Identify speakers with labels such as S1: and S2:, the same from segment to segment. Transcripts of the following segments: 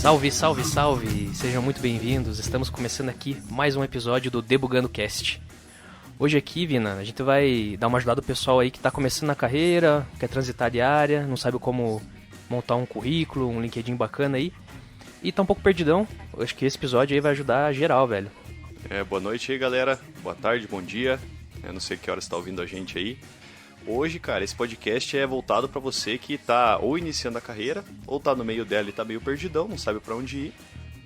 S1: Salve, salve, salve! Sejam muito bem-vindos. Estamos começando aqui mais um episódio do Debugando Cast. Hoje aqui, Vina, a gente vai dar uma ajudada ao pessoal aí que está começando na carreira, quer transitar de área, não sabe como montar um currículo, um LinkedIn bacana aí, e tá um pouco perdidão. Eu acho que esse episódio aí vai ajudar geral, velho.
S2: Boa noite aí, galera. Boa tarde, bom dia. Eu não sei que hora você tá ouvindo a gente aí. Hoje, cara, esse podcast é voltado para você que tá ou iniciando a carreira, ou tá no meio dela e tá meio perdidão, não sabe para onde ir,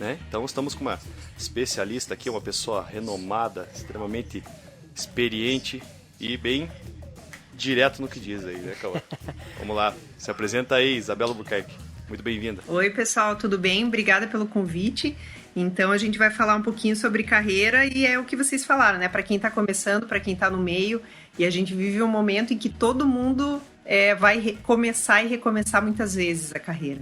S2: né? Então estamos com uma especialista aqui, uma pessoa renomada, extremamente experiente e bem direto no que diz aí, né, Cauã? Vamos lá, se apresenta aí, Isabela Albuquerque. Muito bem-vinda.
S3: Oi, pessoal, tudo bem? Obrigada pelo convite. Então, a gente vai falar um pouquinho sobre carreira e é o que vocês falaram, né? Para quem está começando, para quem está no meio, e a gente vive um momento em que todo mundo vai começar e recomeçar muitas vezes a carreira.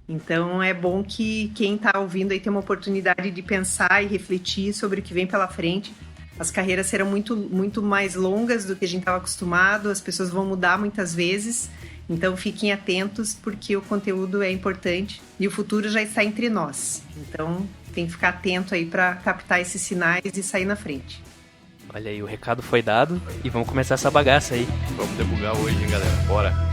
S3: Então, é bom que quem está ouvindo aí tenha uma oportunidade de pensar e refletir sobre o que vem pela frente. As carreiras serão muito, muito mais longas do que a gente estava acostumado, as pessoas vão mudar muitas vezes. Então, fiquem atentos, porque o conteúdo é importante e o futuro já está entre nós. Então, tem que ficar atento aí para captar esses sinais e sair na frente.
S1: Olha aí, o recado foi dado e vamos começar essa bagaça aí.
S2: Vamos debugar hoje, hein, galera? Bora!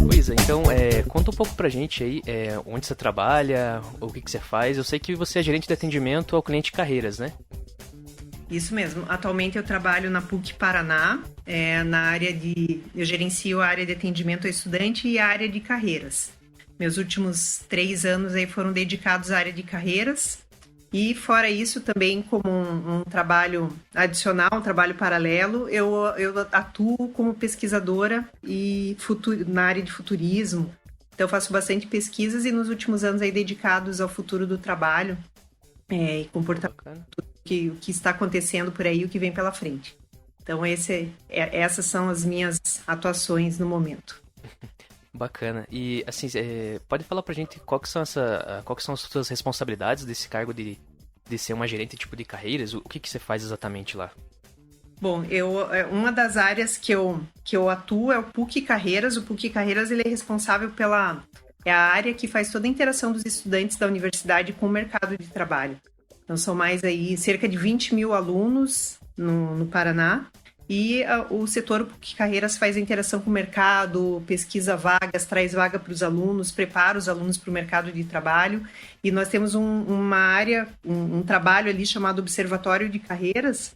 S1: Pois é, então conta um pouco pra gente aí onde você trabalha, o que você faz. Eu sei que você é gerente de atendimento ao cliente Carreiras, né?
S3: Isso mesmo. Atualmente eu trabalho na PUC Paraná, eu gerencio a área de atendimento ao estudante e a área de carreiras. Meus últimos 3 anos aí foram dedicados à área de carreiras. E fora isso, também como um trabalho adicional, um trabalho paralelo, eu atuo como pesquisadora e na área de futurismo. Então, eu faço bastante pesquisas e nos últimos anos aí dedicados ao futuro do trabalho e comportamento, o que está acontecendo por aí, o que vem pela frente. Então, essas são as minhas atuações no momento.
S1: Bacana. E, assim, pode falar pra gente qual que são as suas responsabilidades desse cargo de ser uma gerente tipo de carreiras? O que você faz exatamente lá?
S3: Bom, uma das áreas que eu atuo é o PUC Carreiras. O PUC Carreiras ele é responsável é a área que faz toda a interação dos estudantes da universidade com o mercado de trabalho. Então, são mais aí cerca de 20 mil alunos no Paraná. E o setor PUC Carreiras faz a interação com o mercado, pesquisa vagas, traz vaga para os alunos, prepara os alunos para o mercado de trabalho. E nós temos uma área, um trabalho ali chamado Observatório de Carreiras,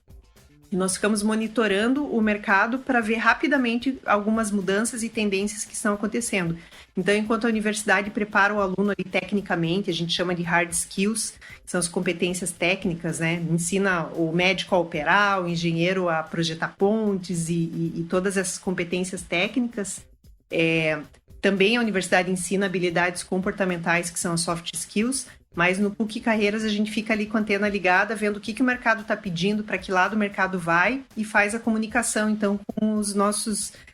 S3: e nós ficamos monitorando o mercado para ver rapidamente algumas mudanças e tendências que estão acontecendo. Então, enquanto a universidade prepara o aluno ali tecnicamente, a gente chama de hard skills, que são as competências técnicas, né? Ensina o médico a operar, o engenheiro a projetar pontes e todas essas competências técnicas. Também a universidade ensina habilidades comportamentais, que são as soft skills, mas no PUC Carreiras a gente fica ali com a antena ligada, vendo o que o mercado está pedindo, para que lado o mercado vai, e faz a comunicação, então, com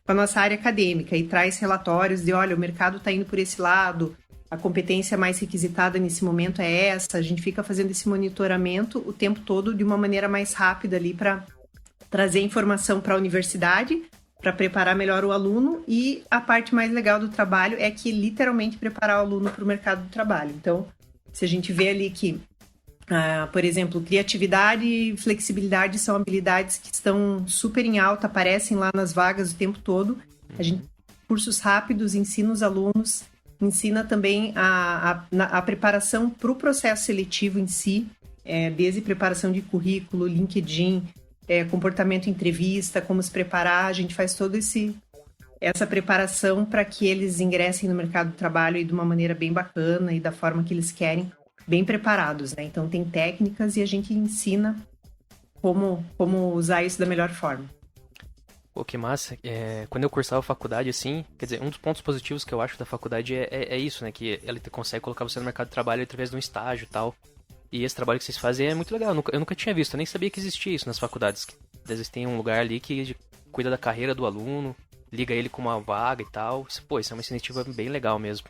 S3: a nossa área acadêmica, e traz relatórios de, olha, o mercado está indo por esse lado, a competência mais requisitada nesse momento é essa. A gente fica fazendo esse monitoramento o tempo todo de uma maneira mais rápida ali para trazer informação para a universidade, para preparar melhor o aluno, e a parte mais legal do trabalho é que literalmente preparar o aluno para o mercado do trabalho. Então, se a gente vê ali que, por exemplo, criatividade e flexibilidade são habilidades que estão super em alta, aparecem lá nas vagas o tempo todo. A gente, cursos rápidos, ensina os alunos, ensina também a preparação para o processo seletivo em si, desde preparação de currículo, LinkedIn, comportamento em entrevista, como se preparar. A gente faz toda essa preparação para que eles ingressem no mercado do trabalho e de uma maneira bem bacana e da forma que eles querem, bem preparados, né? Então, tem técnicas e a gente ensina como usar isso da melhor forma.
S1: Pô, que massa. Quando eu cursava faculdade, assim, quer dizer, um dos pontos positivos que eu acho da faculdade é isso, né? Que ela consegue colocar você no mercado de trabalho através de um estágio e tal. E esse trabalho que vocês fazem é muito legal. Eu nunca tinha visto, eu nem sabia que existia isso nas faculdades. Às vezes tem um lugar ali que cuida da carreira do aluno, liga ele com uma vaga e tal. Isso é uma iniciativa bem legal mesmo.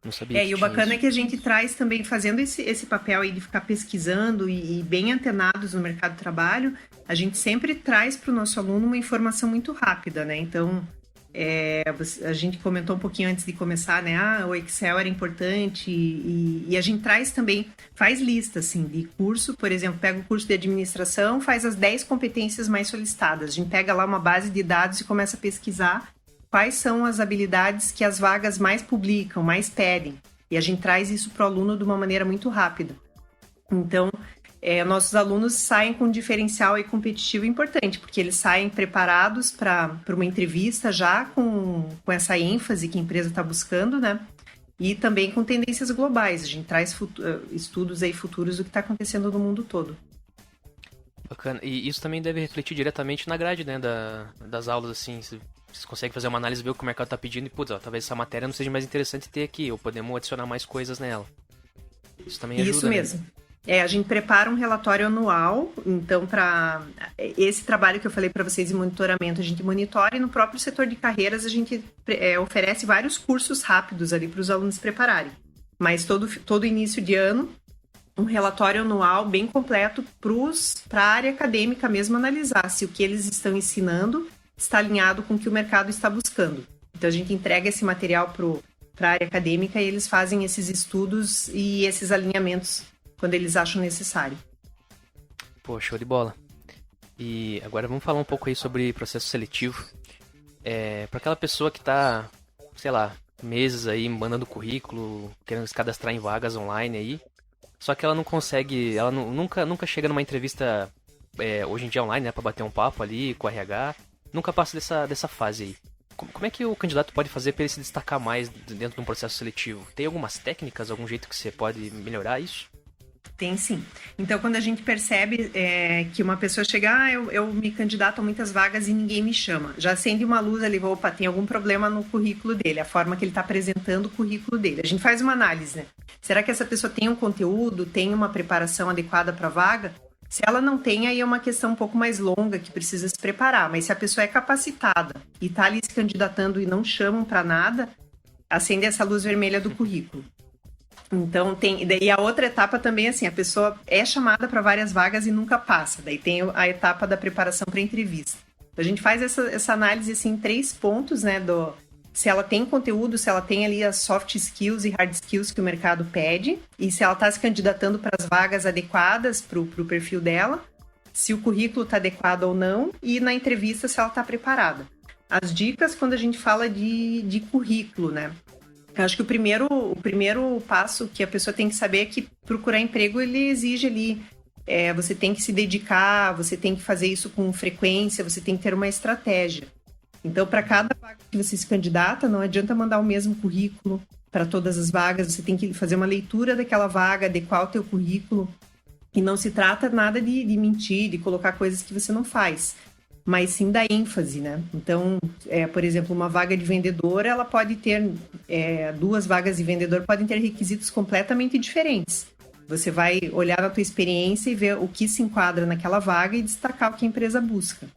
S1: Não sabia que
S3: E o
S1: tinha
S3: bacana é
S1: isso.
S3: que a gente traz também, fazendo esse papel aí de ficar pesquisando e bem antenados no mercado de trabalho, a gente sempre traz para o nosso aluno uma informação muito rápida, né? Então, a gente comentou um pouquinho antes de começar, né? O Excel era importante e a gente traz também, faz lista, assim, de curso, por exemplo, pega o curso de administração, faz as 10 competências mais solicitadas. A gente pega lá uma base de dados e começa a pesquisar quais são as habilidades que as vagas mais publicam, mais pedem. E a gente traz isso para o aluno de uma maneira muito rápida. Então, nossos alunos saem com um diferencial e competitivo importante, porque eles saem preparados para uma entrevista já com essa ênfase que a empresa está buscando, né? E também com tendências globais. A gente traz estudos aí futuros do que está acontecendo no mundo todo.
S1: Bacana. E isso também deve refletir diretamente na grade, né, das aulas, assim. Você consegue fazer uma análise, ver o que o mercado está pedindo e, putz, talvez essa matéria não seja mais interessante ter aqui, ou podemos adicionar mais coisas nela. Isso também ajuda,
S3: Isso mesmo.
S1: Né?
S3: A gente prepara um relatório anual, então, para esse trabalho que eu falei para vocês de monitoramento, a gente monitora e no próprio setor de carreiras a gente oferece vários cursos rápidos ali para os alunos prepararem. Mas todo início de ano, um relatório anual bem completo para a área acadêmica mesmo analisar se o que eles estão ensinando está alinhado com o que o mercado está buscando. Então, a gente entrega esse material para a área acadêmica e eles fazem esses estudos e esses alinhamentos quando eles acham necessário.
S1: Pô, show de bola. E agora vamos falar um pouco aí sobre processo seletivo. Para aquela pessoa que está, sei lá, meses aí mandando currículo, querendo se cadastrar em vagas online aí, só que ela não consegue, ela nunca chega numa entrevista hoje em dia online, né, para bater um papo ali com o RH, nunca passa dessa fase aí. Como é que o candidato pode fazer para ele se destacar mais dentro de um processo seletivo? Tem algumas técnicas, algum jeito que você pode melhorar isso?
S3: Tem sim. Então, quando a gente percebe que uma pessoa chega, eu me candidato a muitas vagas e ninguém me chama, já acende uma luz ali, opa, tem algum problema no currículo dele, a forma que ele está apresentando o currículo dele. A gente faz uma análise, né? Será que essa pessoa tem um conteúdo, tem uma preparação adequada para a vaga? Se ela não tem, aí é uma questão um pouco mais longa que precisa se preparar. Mas se a pessoa é capacitada e está ali se candidatando e não chamam para nada, acende essa luz vermelha do currículo. Então, e a outra etapa também, assim, a pessoa é chamada para várias vagas e nunca passa. Daí tem a etapa da preparação para entrevista. Então, a gente faz essa análise, assim, em 3 pontos, né, se ela tem conteúdo, se ela tem ali as soft skills e hard skills que o mercado pede, e se ela está se candidatando para as vagas adequadas para o perfil dela, se o currículo está adequado ou não, e na entrevista se ela está preparada. As dicas quando a gente fala de currículo, né? Eu acho que o primeiro passo que a pessoa tem que saber é que procurar emprego, ele exige ali, você tem que se dedicar, você tem que fazer isso com frequência, você tem que ter uma estratégia. Então, para cada vaga que você se candidata, não adianta mandar o mesmo currículo para todas as vagas, você tem que fazer uma leitura daquela vaga, adequar o teu currículo, e não se trata nada de mentir, de colocar coisas que você não faz, mas sim da ênfase, né? Então, por exemplo, uma vaga de vendedor, ela pode ter, 2 vagas de vendedor podem ter requisitos completamente diferentes. Você vai olhar na tua experiência e ver o que se enquadra naquela vaga e destacar o que a empresa busca.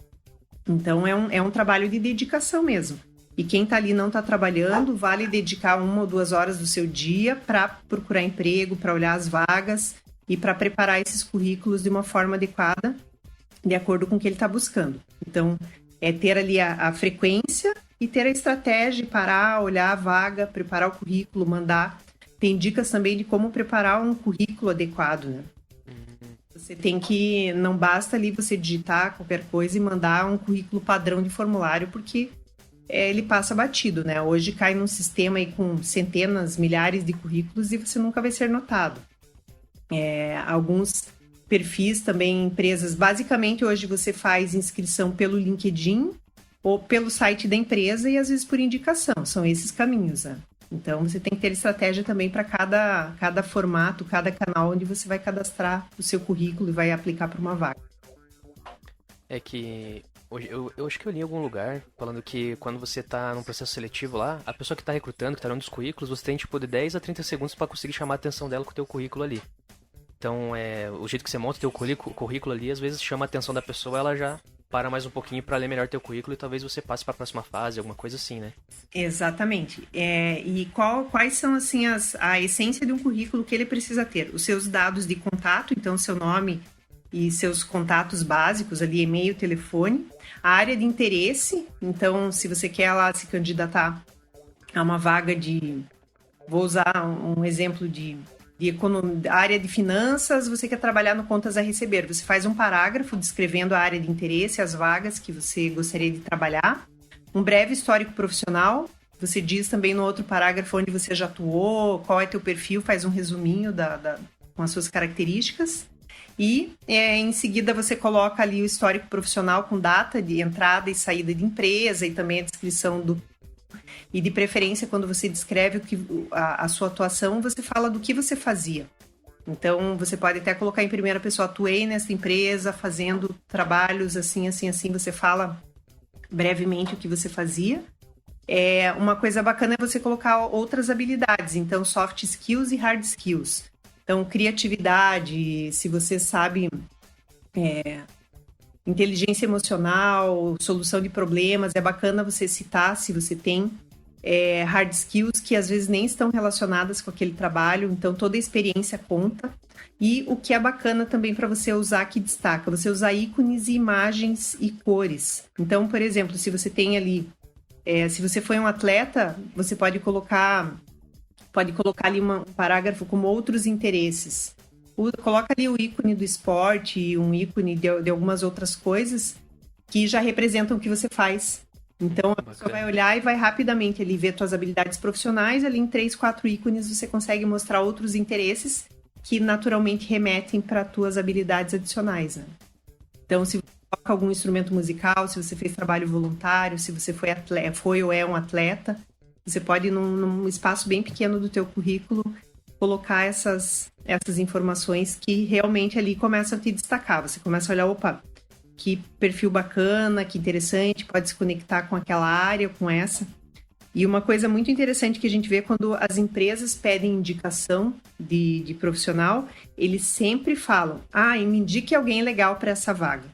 S3: Então, é um trabalho de dedicação mesmo. E quem está ali não está trabalhando, vale dedicar 1 ou 2 horas do seu dia para procurar emprego, para olhar as vagas e para preparar esses currículos de uma forma adequada, de acordo com o que ele está buscando. Então, é ter ali a frequência e ter a estratégia de parar, olhar a vaga, preparar o currículo, mandar. Tem dicas também de como preparar um currículo adequado, né? Você tem que, não basta ali você digitar qualquer coisa e mandar um currículo padrão de formulário, porque ele passa batido, né? Hoje cai num sistema aí com centenas, milhares de currículos e você nunca vai ser notado. Alguns perfis também, empresas, basicamente hoje você faz inscrição pelo LinkedIn ou pelo site da empresa e às vezes por indicação, são esses caminhos, né? Então, você tem que ter estratégia também para cada formato, cada canal onde você vai cadastrar o seu currículo e vai aplicar para uma vaga.
S1: É que hoje eu acho que eu li em algum lugar falando que quando você está num processo seletivo lá, a pessoa que está recrutando, que está olhando os currículos, você tem tipo de 10 a 30 segundos para conseguir chamar a atenção dela com o teu currículo ali. Então, o jeito que você monta o teu currículo ali, às vezes chama a atenção da pessoa, ela já para mais um pouquinho para ler melhor teu currículo e talvez você passe para a próxima fase, alguma coisa assim, né?
S3: Exatamente. E quais são, assim, a essência de um currículo que ele precisa ter? Os seus dados de contato, então, seu nome e seus contatos básicos ali, e-mail, telefone. A área de interesse, então, se você quer lá se candidatar a uma vaga de... Vou usar um exemplo de área de finanças, você quer trabalhar no contas a receber. Você faz um parágrafo descrevendo a área de interesse, as vagas que você gostaria de trabalhar. Um breve histórico profissional. Você diz também no outro parágrafo onde você já atuou, qual é teu perfil, faz um resuminho com as suas características. E em seguida você coloca ali o histórico profissional com data de entrada e saída de empresa e também a descrição e de preferência, quando você descreve a sua atuação, você fala do que você fazia. Então, você pode até colocar em primeira pessoa, atuei nessa empresa, fazendo trabalhos assim, assim, assim. Você fala brevemente o que você fazia. Uma coisa bacana é você colocar outras habilidades. Então, soft skills e hard skills. Então, criatividade, se você sabe... inteligência emocional, solução de problemas, é bacana você citar se você tem hard skills que às vezes nem estão relacionadas com aquele trabalho, então toda a experiência conta. E o que é bacana também para você usar, que destaca, você usar ícones e imagens e cores. Então, por exemplo, se você tem ali, se você foi um atleta, você pode colocar ali um parágrafo como outros interesses. Coloca ali o ícone do esporte, um ícone de algumas outras coisas que já representam o que você faz. Então, a pessoa vai olhar e vai rapidamente ali ver suas habilidades profissionais. Ali em 3, 4 ícones você consegue mostrar outros interesses que naturalmente remetem para tuas habilidades adicionais, né? Então, se você toca algum instrumento musical, se você fez trabalho voluntário, se você foi ou é um atleta, você pode, num espaço bem pequeno do teu currículo, colocar essas informações que realmente ali começam a te destacar. Você começa a olhar, opa, que perfil bacana, que interessante, pode se conectar com aquela área, com essa. E uma coisa muito interessante que a gente vê quando as empresas pedem indicação de profissional, eles sempre falam, me indique alguém legal para essa vaga.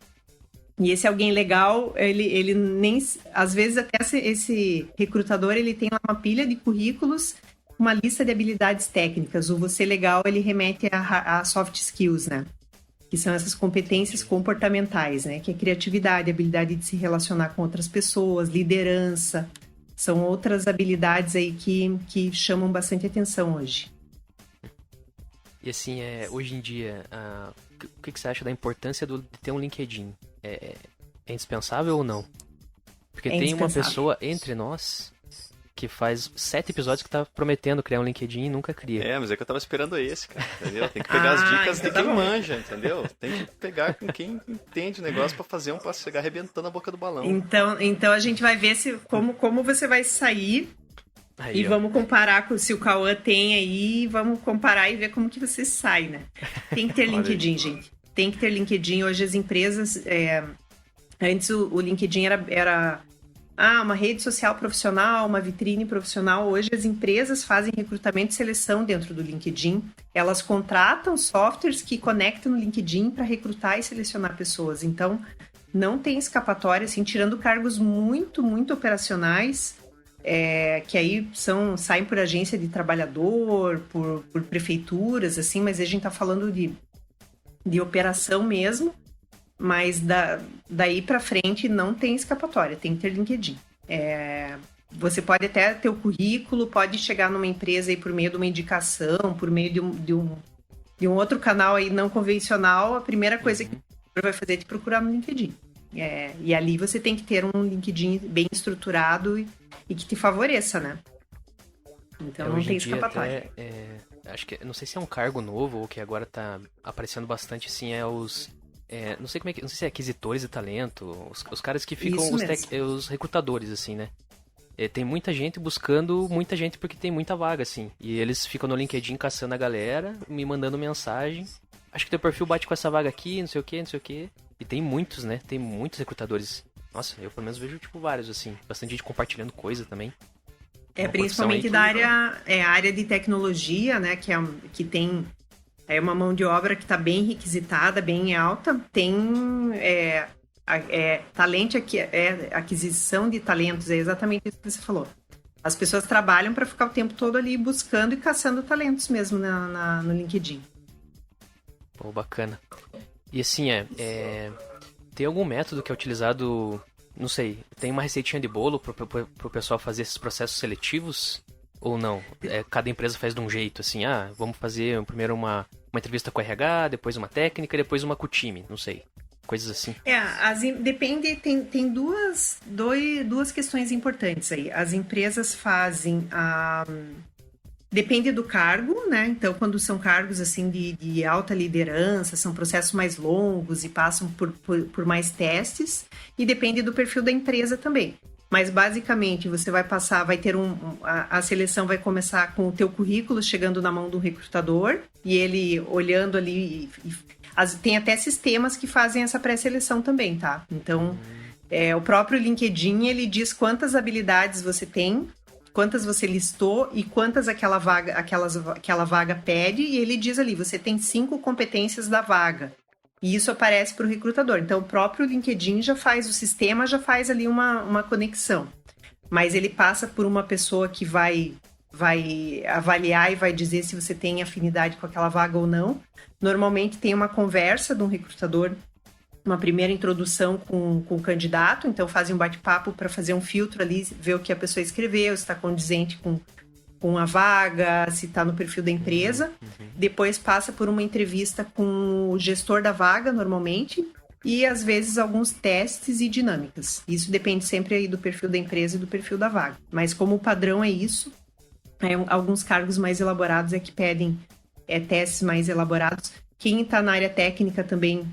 S3: E esse alguém legal, ele nem... Às vezes até esse recrutador, ele tem lá uma pilha de currículos, uma lista de habilidades técnicas. O você legal, ele remete a soft skills, né? Que são essas competências comportamentais, né? Que é criatividade, habilidade de se relacionar com outras pessoas, liderança. São outras habilidades aí que chamam bastante atenção hoje.
S1: E assim, hoje em dia, o que você acha da importância de ter um LinkedIn? É indispensável ou não? Porque tem uma pessoa entre nós que faz 7 episódios que tá prometendo criar um LinkedIn e nunca cria.
S2: Mas é que eu tava esperando esse, cara, entendeu? Tem que pegar as dicas de quem manja, entendeu? Tem que pegar com quem entende o negócio pra chegar arrebentando a boca do balão.
S3: Então a gente vai ver como você vai sair aí, e vamos comparar se o Cauã tem aí, vamos comparar e ver como que você sai, né? Tem que ter LinkedIn, gente. Tem que ter LinkedIn. Hoje as empresas... Antes o LinkedIn era uma rede social profissional, uma vitrine profissional. Hoje as empresas fazem recrutamento e seleção dentro do LinkedIn. Elas contratam softwares que conectam no LinkedIn para recrutar e selecionar pessoas. Então, não tem escapatória, assim, tirando cargos muito, muito operacionais, que aí saem por agência de trabalhador, por prefeituras, assim, mas a gente está falando de operação mesmo. Mas daí para frente não tem escapatória, tem que ter LinkedIn. Você pode até ter o currículo, pode chegar numa empresa aí por meio de uma indicação, por meio de um outro canal aí não convencional. A primeira coisa que você vai fazer é te procurar no LinkedIn. E ali você tem que ter um LinkedIn bem estruturado e que te favoreça, né? Então não tem escapatória.
S1: Acho que, não sei se é um cargo novo ou que agora tá aparecendo bastante, assim, não sei se é aquisitores de talento, os caras que ficam, os recrutadores, assim, né? Tem muita gente buscando muita gente porque tem muita vaga, assim. E eles ficam no LinkedIn caçando a galera, me mandando mensagem. Acho que teu perfil bate com essa vaga aqui, não sei o que. E tem muitos, né? Tem muitos recrutadores. Nossa, eu pelo menos vejo, vários, assim. Bastante gente compartilhando coisa também.
S3: Principalmente da área de tecnologia, né? Que tem... É uma mão de obra que está bem requisitada, bem alta. Tem Talento aquisição de talentos, é exatamente isso que você falou. As pessoas trabalham para ficar o tempo todo ali buscando e caçando talentos mesmo no LinkedIn.
S1: Pô, bacana. E assim, tem algum método que é utilizado, não sei, tem uma receitinha de bolo pro pessoal fazer esses processos seletivos? Ou não? Cada empresa faz de um jeito, assim, vamos fazer primeiro uma entrevista com o RH, depois uma técnica, depois uma com o time, não sei. Coisas assim.
S3: Depende, tem duas questões importantes aí. As empresas fazem depende do cargo, né? Então, quando são cargos assim de alta liderança, são processos mais longos e passam por mais testes, e depende do perfil da empresa também. Mas, basicamente, você vai ter a seleção vai começar com o teu currículo chegando na mão do recrutador, e ele olhando ali, tem até sistemas que fazem essa pré-seleção também, tá? Então, o próprio LinkedIn, ele diz quantas habilidades você tem, quantas você listou e quantas aquela vaga pede, e ele diz ali, você tem 5 competências da vaga. E isso aparece para o recrutador. Então, o próprio LinkedIn o sistema já faz ali uma conexão. Mas ele passa por uma pessoa que vai avaliar e vai dizer se você tem afinidade com aquela vaga ou não. Normalmente tem uma conversa de um recrutador, uma primeira introdução com o candidato. Então, fazem um bate-papo para fazer um filtro ali, ver o que a pessoa escreveu, se está condizente com a vaga, se está no perfil da empresa. Depois passa por uma entrevista com o gestor da vaga, normalmente, e às vezes alguns testes e dinâmicas. Isso depende sempre aí do perfil da empresa e do perfil da vaga. Mas como o padrão é isso, alguns cargos mais elaborados que pedem testes mais elaborados. Quem está na área técnica também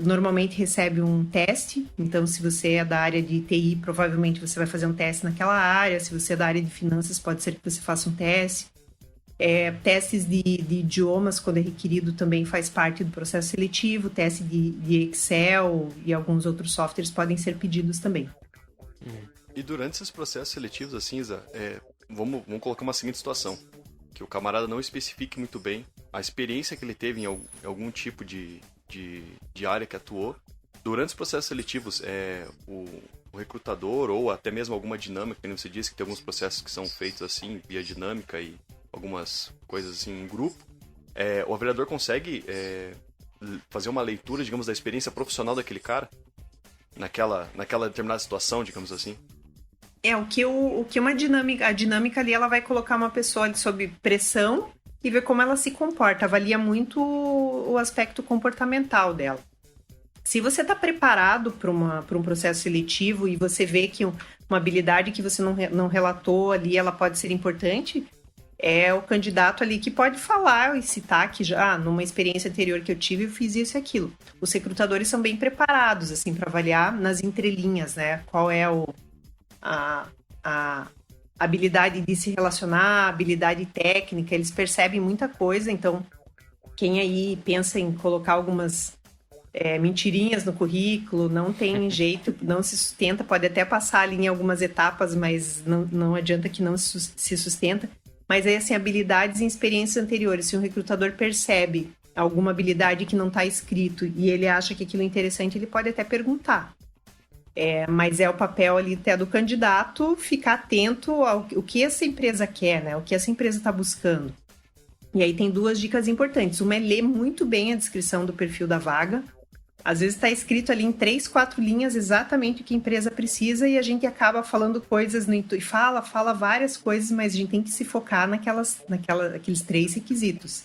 S3: normalmente recebe um teste. Então, se você é da área de TI, provavelmente você vai fazer um teste naquela área. Se você é da área de finanças, pode ser que você faça um teste. Testes de idiomas, quando é requerido, também faz parte do processo seletivo. Teste de Excel e alguns outros softwares podem ser pedidos também.
S2: E durante esses processos seletivos, assim, Isa, vamos colocar uma seguinte situação. Que o camarada não especifique muito bem a experiência que ele teve em algum tipo de área que atuou. Durante os processos seletivos, o recrutador ou até mesmo alguma dinâmica, como você disse, que tem alguns processos que são feitos assim, via dinâmica e algumas coisas assim em grupo, o avaliador consegue fazer uma leitura, digamos, da experiência profissional daquele cara naquela determinada situação, digamos assim.
S3: O que a dinâmica ali, ela vai colocar uma pessoa ali sob pressão e ver como ela se comporta. Avalia muito o aspecto comportamental dela. Se você está preparado para um processo seletivo e você vê que uma habilidade que você não relatou ali, ela pode ser importante, é o candidato ali que pode falar e citar que já, numa experiência anterior que eu tive, eu fiz isso e aquilo. Os recrutadores são bem preparados, assim, para avaliar nas entrelinhas, né? Qual é a habilidade de se relacionar, a habilidade técnica, eles percebem muita coisa. Então, quem aí pensa em colocar algumas mentirinhas no currículo, não tem jeito, não se sustenta, pode até passar ali em algumas etapas, mas não adianta que não se sustenta. Mas aí, assim, habilidades e experiências anteriores, se um recrutador percebe alguma habilidade que não está escrito e ele acha que aquilo é interessante, ele pode até perguntar. Mas é o papel ali até do candidato ficar atento ao que essa empresa quer, né? O que essa empresa está buscando. E aí tem 2 dicas importantes. Uma é ler muito bem a descrição do perfil da vaga. Às vezes está escrito ali em 3, 4 linhas exatamente o que a empresa precisa e a gente acaba falando coisas e fala várias coisas, mas a gente tem que se focar naqueles 3 requisitos.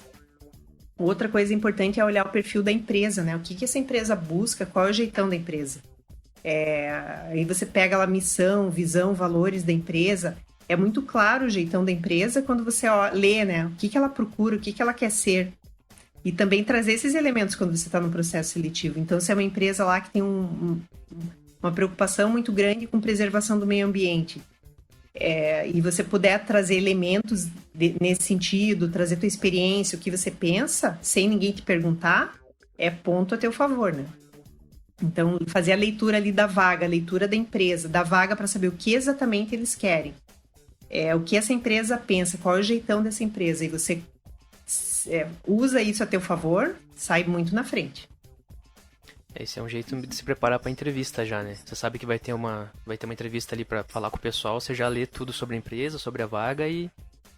S3: Outra coisa importante é olhar o perfil da empresa, né? O que essa empresa busca, qual é o jeitão da empresa. Aí você pega lá missão, visão, valores da empresa. É muito claro o jeitão da empresa quando você lê, né? O que ela procura, o que ela quer ser. E também trazer esses elementos quando você está no processo seletivo. Então, se é uma empresa lá que tem uma preocupação muito grande com preservação do meio ambiente, e você puder trazer elementos nesse sentido, trazer tua experiência, o que você pensa, sem ninguém te perguntar, é ponto a teu favor, né? Então, fazer a leitura ali da vaga, a leitura da empresa, da vaga para saber o que exatamente eles querem. O que essa empresa pensa, qual é o jeitão dessa empresa. E você usa isso a teu favor, sai muito na frente.
S1: Esse é um jeito de se preparar pra entrevista já, né? Você sabe que vai ter uma entrevista ali pra falar com o pessoal, você já lê tudo sobre a empresa, sobre a vaga e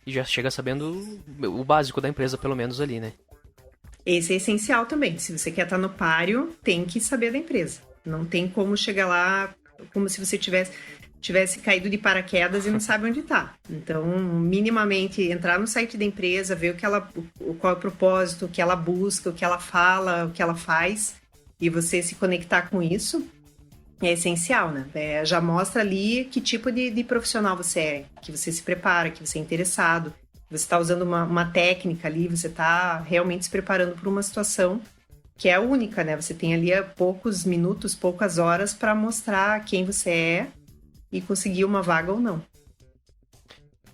S1: já chega sabendo o básico da empresa, pelo menos ali, né?
S3: Esse é essencial também. Se você quer estar no páreo, tem que saber da empresa. Não tem como chegar lá como se você tivesse caído de paraquedas e não sabe onde está. Então, minimamente, entrar no site da empresa, ver qual é o propósito, o que ela busca, o que ela fala, o que ela faz, e você se conectar com isso é essencial, né? Já mostra ali que tipo de profissional você é, que você se prepara, que você é interessado, que você está usando uma técnica ali, você está realmente se preparando para uma situação que é única, né? Você tem ali poucos minutos, poucas horas para mostrar quem você é e conseguir uma vaga ou não.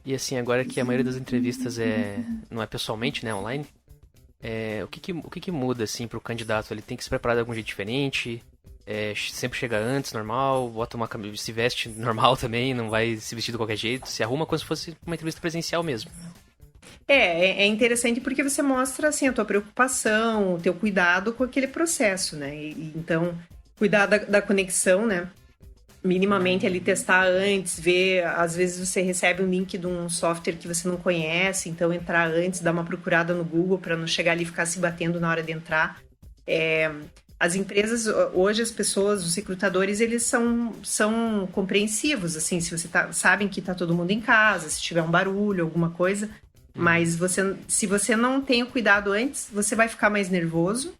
S1: E assim, agora que a maioria das entrevistas não é pessoalmente, né, online, o que muda, assim, pro candidato? Ele tem que se preparar de algum jeito diferente? Sempre chega antes, normal, bota se veste normal também, não vai se vestir de qualquer jeito, se arruma como se fosse uma entrevista presencial mesmo.
S3: É interessante porque você mostra, assim, a tua preocupação, o teu cuidado com aquele processo, né? Então, cuidar da conexão, né? Minimamente ali testar antes, ver, às vezes você recebe um link de um software que você não conhece, então entrar antes, dar uma procurada no Google para não chegar ali e ficar se batendo na hora de entrar. As empresas, hoje as pessoas, os recrutadores, eles são compreensivos, assim, se você sabem que tá todo mundo em casa, se tiver um barulho, alguma coisa, mas se você não tem o cuidado antes, você vai ficar mais nervoso,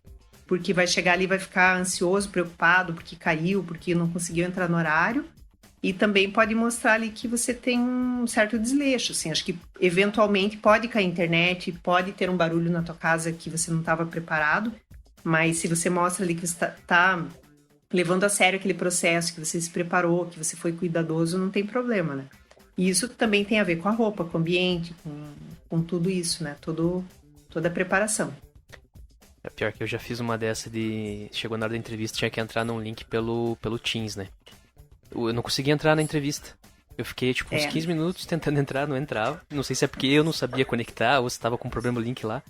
S3: porque vai chegar ali e vai ficar ansioso, preocupado, porque caiu, porque não conseguiu entrar no horário. E também pode mostrar ali que você tem um certo desleixo, assim. Acho que, eventualmente, pode cair a internet, pode ter um barulho na tua casa que você não estava preparado. Mas se você mostra ali que você tá levando a sério aquele processo, que você se preparou, que você foi cuidadoso, não tem problema, né? E isso também tem a ver com a roupa, com o ambiente, com tudo isso, né? Toda a preparação.
S1: É pior que eu já fiz uma dessa chegou na hora da entrevista, tinha que entrar num link pelo Teams, né? Eu não conseguia entrar na entrevista. Eu fiquei, tipo, uns 15 minutos tentando entrar, não entrava. Não sei se é porque eu não sabia conectar ou se tava com problema o link lá.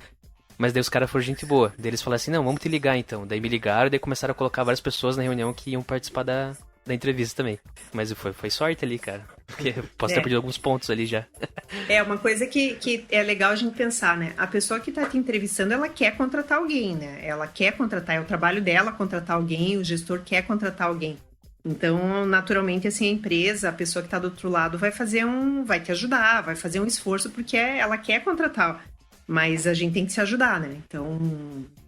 S1: Mas daí os caras foram gente boa. Daí eles falaram assim, não, vamos te ligar então. Daí me ligaram e daí começaram a colocar várias pessoas na reunião que iam participar da entrevista também. Mas foi sorte ali, cara. Porque eu posso ter perdido alguns pontos ali já.
S3: Uma coisa que é legal a gente pensar, né? A pessoa que tá te entrevistando, ela quer contratar alguém, né? Ela quer contratar, é o trabalho dela contratar alguém, o gestor quer contratar alguém. Então, naturalmente, assim, a empresa, a pessoa que tá do outro lado vai te ajudar, vai fazer um esforço porque ela quer contratar. Mas a gente tem que se ajudar, né? Então,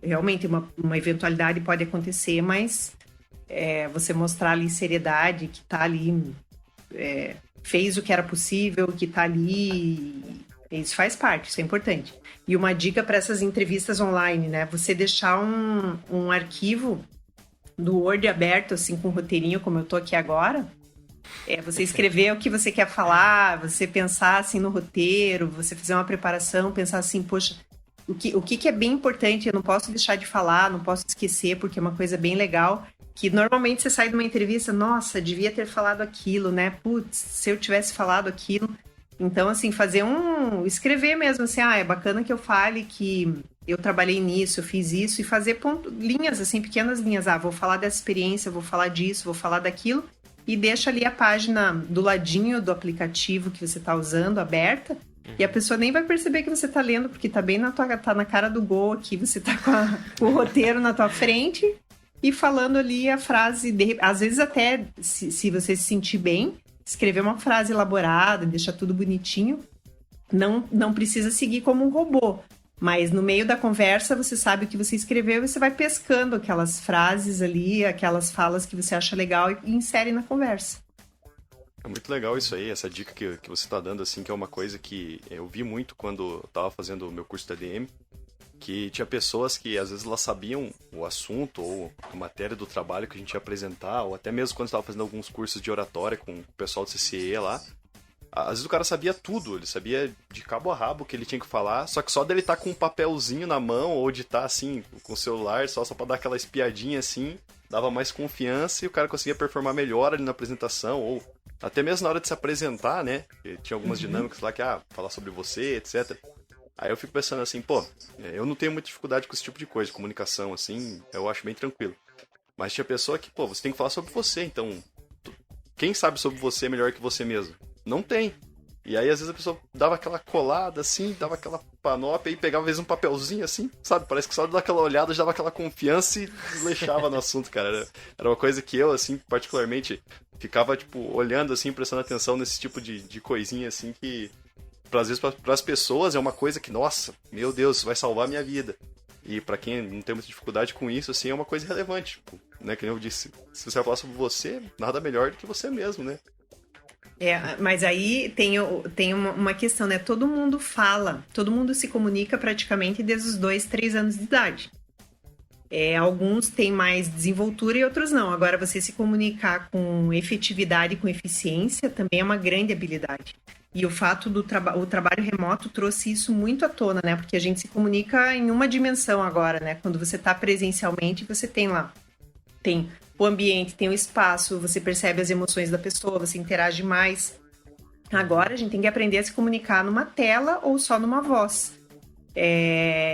S3: realmente, uma eventualidade pode acontecer, mas você mostrar ali seriedade, que tá ali, fez o que era possível, que tá ali, isso faz parte, isso é importante. E uma dica para essas entrevistas online, né? Você deixar um arquivo do Word aberto, assim, com um roteirinho, como eu tô aqui agora. Você escrever o que você quer falar, você pensar, assim, no roteiro, você fazer uma preparação, pensar assim, poxa, o que é bem importante, eu não posso deixar de falar, não posso esquecer, porque é uma coisa bem legal, que normalmente você sai de uma entrevista, nossa, devia ter falado aquilo, né? Putz, se eu tivesse falado aquilo. Então, assim, escrever mesmo, assim, é bacana que eu fale que eu trabalhei nisso, eu fiz isso, e fazer linhas, assim, pequenas linhas. Vou falar dessa experiência, vou falar disso, vou falar daquilo, e deixa ali a página do ladinho do aplicativo que você está usando, aberta, e a pessoa nem vai perceber que você está lendo, porque tá bem tá na cara do gol aqui, você tá com o roteiro na tua frente, e falando ali a frase, às vezes até, se você se sentir bem, escrever uma frase elaborada, deixar tudo bonitinho, não precisa seguir como um robô, mas no meio da conversa você sabe o que você escreveu e você vai pescando aquelas frases ali, aquelas falas que você acha legal e insere na conversa.
S2: É muito legal isso aí, essa dica que você está dando, assim, que é uma coisa que eu vi muito quando eu estava fazendo o meu curso de ADM, que tinha pessoas que às vezes elas sabiam o assunto ou a matéria do trabalho que a gente ia apresentar, ou até mesmo quando estava fazendo alguns cursos de oratória com o pessoal do CCE lá, às vezes o cara sabia tudo, ele sabia de cabo a rabo o que ele tinha que falar, só que só dele estar com um papelzinho na mão ou de estar assim com o celular, só para dar aquela espiadinha assim, dava mais confiança e o cara conseguia performar melhor ali na apresentação, ou até mesmo na hora de se apresentar, né? Tinha algumas dinâmicas lá que, falar sobre você, etc. Aí eu fico pensando assim, eu não tenho muita dificuldade com esse tipo de coisa, de comunicação, assim, eu acho bem tranquilo. Mas tinha pessoa que, pô, você tem que falar sobre você, então quem sabe sobre você melhor que você mesmo? Não tem. E aí, às vezes, a pessoa dava aquela colada, assim, dava aquela panóplia e pegava, às vezes, um papelzinho, assim, sabe? Parece que só dava aquela olhada, já dava aquela confiança e desleixava no assunto, cara. Era uma coisa que eu, assim, particularmente, ficava, tipo, olhando, assim, prestando atenção nesse tipo de coisinha, assim, que, às vezes, para as pessoas é uma coisa que, nossa, meu Deus, isso vai salvar a minha vida. E pra quem não tem muita dificuldade com isso, assim, é uma coisa relevante, tipo, né? Que nem eu disse, se você vai falar sobre você, nada melhor do que você mesmo, né?
S3: Mas aí tem uma questão, né? Todo mundo fala, todo mundo se comunica praticamente desde os 2, 3 anos de idade. Alguns têm mais desenvoltura e outros não. Agora, você se comunicar com efetividade, com eficiência, também é uma grande habilidade. E o fato do o trabalho remoto trouxe isso muito à tona, né? Porque a gente se comunica em uma dimensão agora, né? Quando você está presencialmente, você tem o ambiente, tem o espaço, você percebe as emoções da pessoa, você interage mais. Agora a gente tem que aprender a se comunicar numa tela ou só numa voz.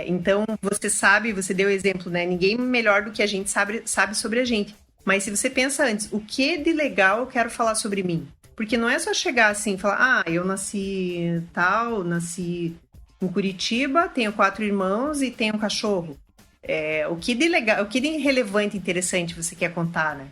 S3: Então, você deu o exemplo, né? Ninguém melhor do que a gente sabe sobre a gente. Mas se você pensa antes, o que de legal eu quero falar sobre mim? Porque não é só chegar assim e falar, eu nasci em Curitiba, tenho 4 irmãos e tenho um cachorro. O que de legal, o que de relevante e interessante você quer contar, né?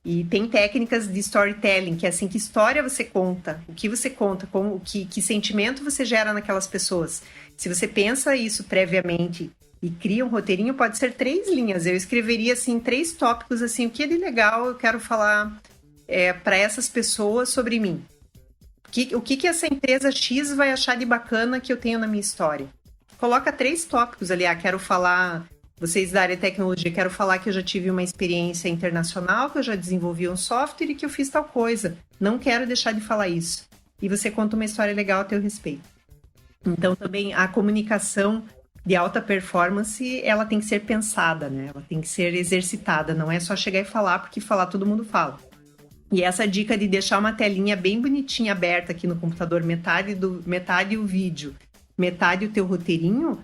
S3: E tem técnicas de storytelling, que é assim, que história você conta, o que você conta, que sentimento você gera naquelas pessoas. Se você pensa isso previamente e cria um roteirinho, pode ser 3 linhas. Eu escreveria, assim, 3 tópicos, assim, o que de legal eu quero falar para essas pessoas sobre mim. O que essa empresa X vai achar de bacana que eu tenho na minha história? Coloca 3 tópicos ali, quero falar... Vocês da área de tecnologia, quero falar que eu já tive uma experiência internacional, que eu já desenvolvi um software e que eu fiz tal coisa. Não quero deixar de falar isso. E você conta uma história legal a teu respeito. Então, também, a comunicação de alta performance, ela tem que ser pensada, né? Ela tem que ser exercitada. Não é só chegar e falar, porque falar todo mundo fala. E essa dica de deixar uma telinha bem bonitinha aberta aqui no computador, metade o vídeo, metade o teu roteirinho,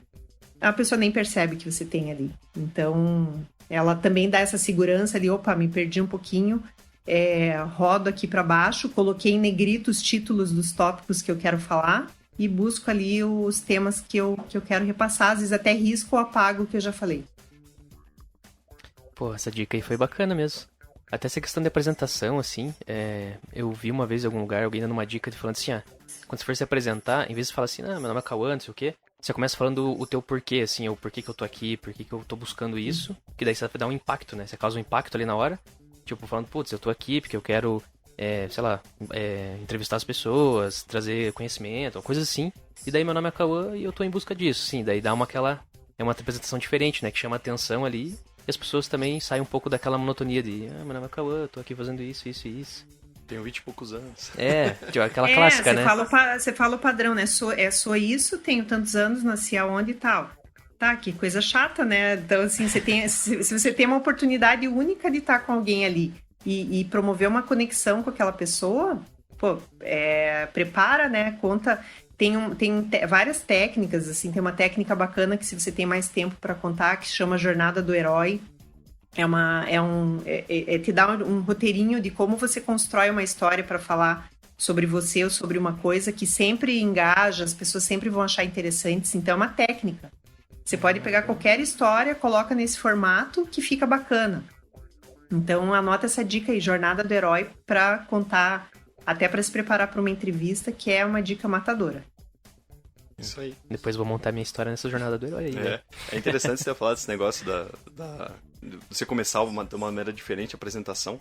S3: a pessoa nem percebe que você tem ali. Então, ela também dá essa segurança de, me perdi um pouquinho, rodo aqui para baixo, coloquei em negrito os títulos dos tópicos que eu quero falar e busco ali os temas que eu quero repassar, às vezes até risco ou apago o que eu já falei.
S1: Pô, essa dica aí foi bacana mesmo. Até essa questão de apresentação, assim, eu vi uma vez em algum lugar alguém dando uma dica falando assim, quando você for se apresentar, em vez de falar assim, meu nome é Cauã, não sei o quê, você começa falando o teu porquê, assim, o porquê que eu tô aqui, porquê que eu tô buscando isso, que daí você vai dar um impacto, né? Você causa um impacto ali na hora, tipo, falando, putz, eu tô aqui porque eu quero, entrevistar as pessoas, trazer conhecimento, coisas assim. E daí meu nome é Cauã e eu tô em busca disso, sim. Daí dá uma apresentação diferente, né? Que chama atenção ali e as pessoas também saem um pouco daquela monotonia de, meu nome é Cauã, eu tô aqui fazendo isso, isso e isso.
S2: Tenho 20 e poucos anos.
S1: Tipo, aquela clássica, né?
S3: Você fala o padrão, né? Sou isso, tenho tantos anos, nasci aonde e tal. Tá, que coisa chata, né? Então, assim, se você tem uma oportunidade única de estar com alguém ali e promover uma conexão com aquela pessoa, prepara, né? Conta. Tem várias técnicas, assim, tem uma técnica bacana que se você tem mais tempo para contar, que se chama Jornada do Herói. Te dá um roteirinho de como você constrói uma história para falar sobre você ou sobre uma coisa que sempre engaja, as pessoas sempre vão achar interessantes, então é uma técnica. Você pode pegar qualquer história, coloca nesse formato que fica bacana. Então anota essa dica aí, Jornada do Herói, para contar, até para se preparar para uma entrevista, que é uma dica matadora.
S2: Isso aí.
S1: Depois vou montar minha história nessa Jornada do Herói aí, né?
S2: É interessante você ter falado desse negócio você começar de uma maneira diferente a apresentação.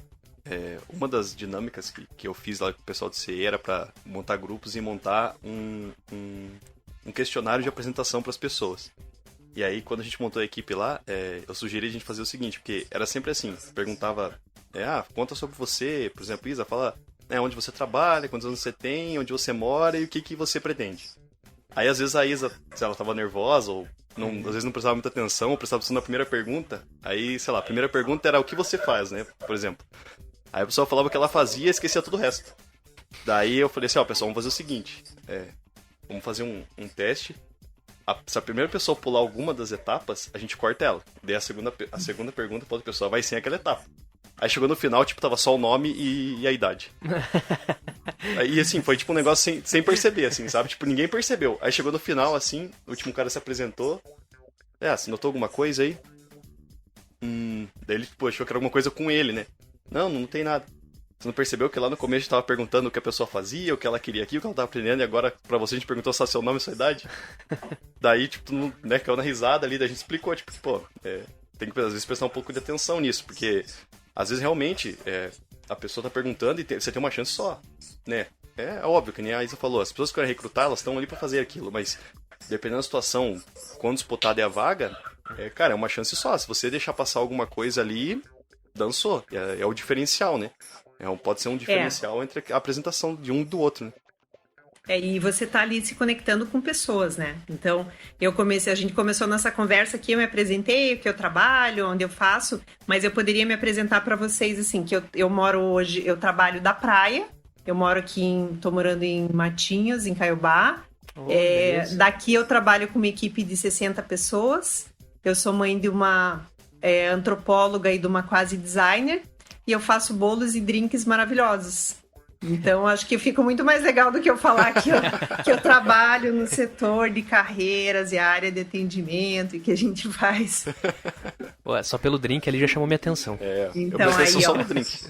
S2: Uma das dinâmicas que eu fiz lá com o pessoal do CE era para montar grupos e montar um questionário de apresentação para as pessoas. E aí, quando a gente montou a equipe lá, eu sugeri a gente fazer o seguinte, porque era sempre assim, perguntava, conta sobre você, por exemplo, Isa, fala onde você trabalha, quantos anos você tem, onde você mora e o que você pretende. Aí, às vezes, a Isa, se ela tava nervosa ou às vezes não prestava muita atenção, ou prestava atenção na primeira pergunta, aí, sei lá, a primeira pergunta era o que você faz, né, por exemplo. Aí a pessoa falava o que ela fazia e esquecia todo o resto. Daí eu falei assim, pessoal, vamos fazer o seguinte, vamos fazer um teste. se a primeira pessoa pular alguma das etapas, a gente corta ela. Daí a segunda pergunta pra outra pessoa vai sem aquela etapa. Aí chegou no final, tipo, tava só o nome e a idade. Aí, assim, foi tipo um negócio sem perceber, assim, sabe? Tipo, ninguém percebeu. Aí chegou no final, assim, o último cara se apresentou. Você notou alguma coisa aí? Daí ele, pô, achou que era alguma coisa com ele, né? Não tem nada. Você não percebeu que lá no começo a gente tava perguntando o que a pessoa fazia, o que ela queria aqui, o que ela tava aprendendo, e agora pra você a gente perguntou só seu nome e sua idade? Daí, tipo, né, caiu na risada ali, daí a gente explicou, tipo, pô, tem que às vezes prestar um pouco de atenção nisso, porque às vezes realmente a pessoa tá perguntando e você tem uma chance só, né? É óbvio, que nem a Isa falou, as pessoas que querem recrutar, elas estão ali pra fazer aquilo, mas dependendo da situação, quando disputada é a vaga, cara, é uma chance só. Se você deixar passar alguma coisa ali, dançou. É o diferencial, né? Pode ser um diferencial entre a apresentação de um e do outro, né?
S3: E você tá ali se conectando com pessoas, né? Então, a gente começou nossa conversa aqui, eu me apresentei, o que eu trabalho, onde eu faço, mas eu poderia me apresentar para vocês, assim, que eu moro hoje, eu trabalho da praia, eu moro aqui, tô morando em Matinhos, em Caiobá. Daqui eu trabalho com uma equipe de 60 pessoas, eu sou mãe de uma antropóloga e de uma quase designer, e eu faço bolos e drinks maravilhosos. Então, acho que fica muito mais legal do que eu falar que eu trabalho no setor de carreiras e área de atendimento e que a gente faz.
S1: Ué, só pelo drink ali já chamou minha atenção.
S3: Então,
S2: eu prestei só no drink.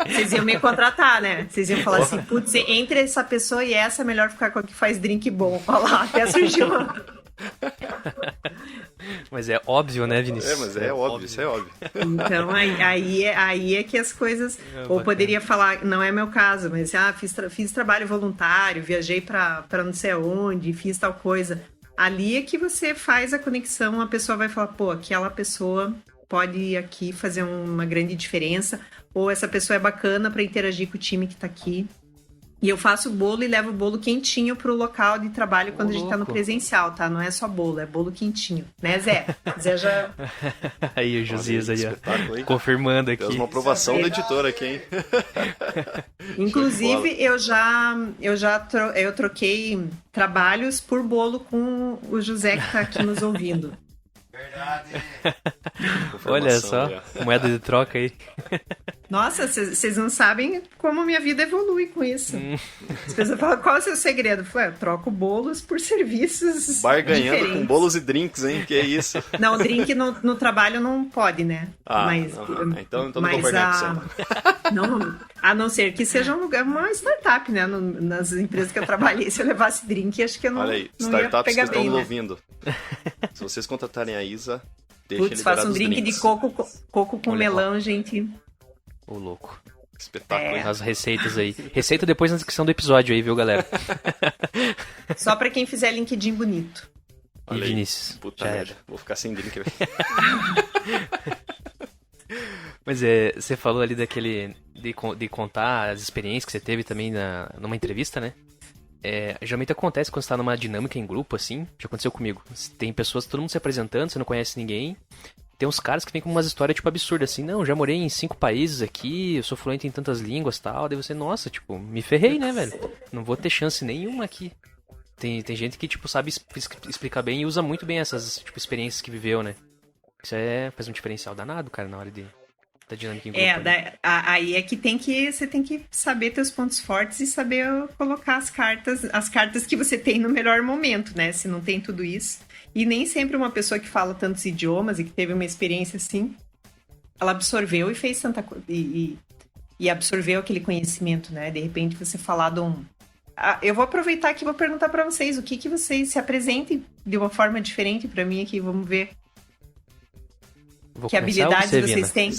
S3: Vocês iam me contratar, né? Vocês iam falar assim, putz, entre essa pessoa e essa, é melhor ficar com a que faz drink bom. Olha lá, até surgiu uma...
S1: Mas é óbvio, né, Vinícius?
S2: Mas é óbvio, isso é óbvio.
S3: Então, aí é que as coisas... Ou poderia falar, não é meu caso, mas fiz trabalho voluntário, viajei pra não sei aonde, fiz tal coisa. Ali é que você faz a conexão, a pessoa vai falar, pô, aquela pessoa pode aqui fazer uma grande diferença, ou essa pessoa é bacana pra interagir com o time que tá aqui. E eu faço bolo e levo o bolo quentinho pro local de trabalho quando a gente tá no presencial, tá? Não é só bolo, é bolo quentinho. Né, Zé? Zé já...
S1: Aí o Josias aí, ó. Confirmando aqui.
S2: Temos uma aprovação do editor aqui, hein?
S3: Inclusive, eu troquei trabalhos por bolo com o José que tá aqui nos ouvindo.
S4: Verdade.
S1: Olha só, moeda de troca aí.
S3: Nossa, vocês não sabem como minha vida evolui com isso. As pessoas falam, qual é o seu segredo? Eu falo, eu troco bolos por serviços
S2: barganhando
S3: diferentes.
S2: Com bolos e drinks, hein? Que é isso?
S3: Não, drink no trabalho não pode, né?
S2: Então não vou barganhar com você.
S3: Não, a não ser que seja uma startup, né? Nas empresas que eu trabalhei, se eu levasse drink, acho que eu não,
S2: Olha aí,
S3: não ia
S2: startups
S3: pegar
S2: que estão
S3: bem,
S2: nos
S3: né?
S2: ouvindo. Se vocês contratarem a Isa, deixem
S3: Putz,
S2: liberar
S3: faça um
S2: os
S3: drink
S2: drinks.
S3: de coco com melão, gente.
S1: Ô, louco.
S2: Espetáculo, hein?
S1: As receitas aí. Receita depois na descrição do episódio aí, viu, galera?
S3: Só pra quem fizer LinkedIn bonito.
S1: E
S2: Olha aí.
S1: Vinícius.
S2: Puta
S1: já
S2: merda,
S1: era.
S2: vou ficar sem drink.
S1: Mas você falou ali de contar as experiências que você teve também numa entrevista, né? Geralmente acontece quando você tá numa dinâmica em grupo, assim, já aconteceu comigo. Tem pessoas, todo mundo se apresentando, você não conhece ninguém. Tem uns caras que vêm com umas histórias, tipo, absurdas, assim. Não, já morei em 5 países aqui, eu sou fluente em tantas línguas e tal. Daí você, nossa, tipo, me ferrei, né, velho? Não vou ter chance nenhuma aqui. Tem gente que, tipo, sabe explicar bem e usa muito bem essas, tipo, experiências que viveu, né? Isso faz um diferencial danado, cara, na hora da dinâmica em grupo.
S3: Aí é que você tem que saber teus pontos fortes e saber colocar as cartas que você tem no melhor momento, né? Se não tem tudo isso. E nem sempre uma pessoa que fala tantos idiomas e que teve uma experiência assim, ela absorveu e fez tanta coisa. E absorveu aquele conhecimento, né? De repente você falar de um... eu vou aproveitar aqui e vou perguntar pra vocês o que vocês se apresentem de uma forma diferente pra mim aqui, vamos ver.
S1: Que
S3: habilidades vocês
S1: Vina?
S3: têm.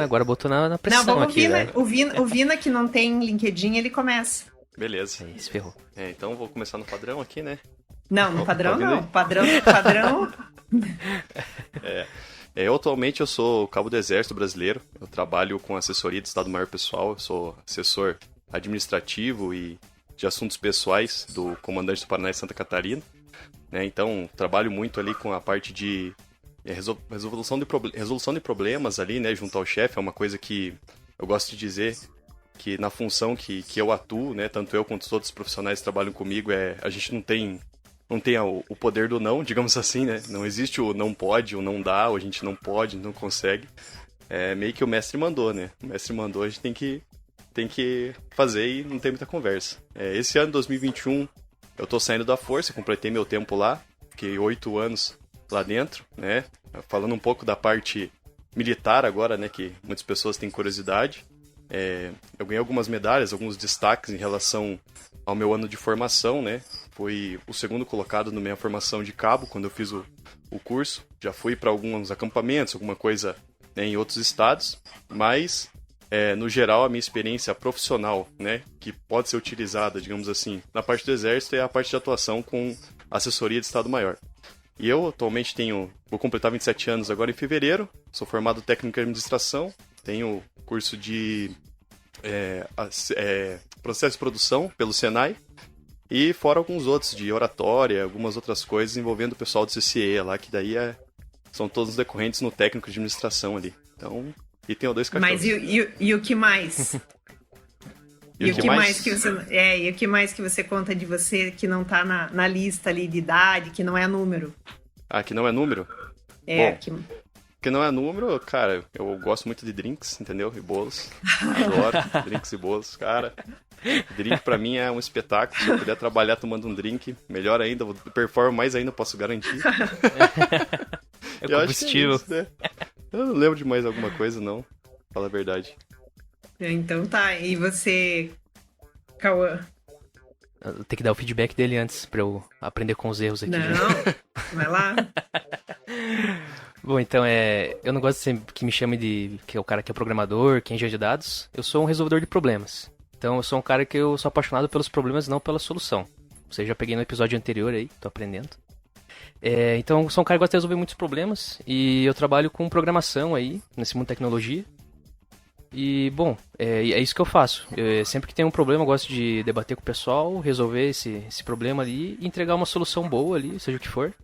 S1: Agora botou na pressão.
S3: Não, vamos
S1: aqui,
S3: ouvir, né? O Vina que não tem LinkedIn, ele começa.
S2: Beleza.
S1: Aí, se ferrou.
S2: Então vou começar no padrão aqui, né?
S3: Não, no padrão
S2: tá
S3: não. Padrão.
S2: Eu atualmente eu sou cabo do Exército Brasileiro. Eu trabalho com assessoria de Estado-Maior Pessoal. Eu sou assessor administrativo e de assuntos pessoais do Comandante do Paraná e Santa Catarina. Né? Então, trabalho muito ali com a parte de resolução de problemas ali, né, junto ao chefe. É uma coisa que eu gosto de dizer que na função que eu atuo, né, tanto eu quanto os outros profissionais que trabalham comigo, a gente não tem não tem o poder do não, digamos assim, né? Não existe o não pode, o não dá, ou a gente não pode, não consegue. É meio que o mestre mandou, né? O mestre mandou, a gente tem que fazer e não tem muita conversa. Esse ano, 2021, eu tô saindo da força, completei meu tempo lá, fiquei 8 anos lá dentro, né? Falando um pouco da parte militar agora, né? Que muitas pessoas têm curiosidade. Eu ganhei algumas medalhas, alguns destaques em relação ao meu ano de formação, né? Fui o segundo colocado na minha formação de cabo, quando eu fiz o curso. Já fui para alguns acampamentos, alguma coisa, né, em outros estados, mas, no geral, a minha experiência profissional, né, que pode ser utilizada, digamos assim, na parte do Exército é a parte de atuação com assessoria de Estado-Maior. E eu, atualmente, vou completar 27 anos agora em fevereiro, sou formado técnico em administração, tenho curso de processo de produção pelo Senai, e fora alguns outros, de oratória, algumas outras coisas envolvendo o pessoal do CCE lá, que daí são todos decorrentes no técnico de administração ali. Então, e tenho 2 cachorros.
S3: Mas e o que mais? E o que mais que você e o que mais que você conta de você que não tá na lista ali de idade, que não é número?
S2: Ah, que não é número? Bom, que não é número, cara, eu gosto muito de drinks, entendeu? E bolos. Adoro drinks e bolos, cara. Drink pra mim é um espetáculo. Se eu puder trabalhar tomando um drink, melhor ainda, vou performar mais ainda, posso garantir.
S1: É combustível.
S2: Isso, né? Eu não lembro de mais alguma coisa, não. Fala a verdade.
S3: Então tá, e você, Cauã?
S1: Tem que dar o feedback dele antes pra eu aprender com os erros aqui.
S3: Não, vai lá.
S1: Bom, então eu não gosto sempre que me chame que é o cara que é programador, que é engenheiro de dados. Eu sou um resolvedor de problemas. Então eu sou um cara que eu sou apaixonado pelos problemas, não pela solução. Você já peguei no episódio anterior aí, tô aprendendo. Então eu sou um cara que gosta de resolver muitos problemas e eu trabalho com programação aí, nesse mundo de tecnologia. E, bom, é isso que eu faço. Sempre que tem um problema, eu gosto de debater com o pessoal, resolver esse problema ali e entregar uma solução boa ali, seja o que for.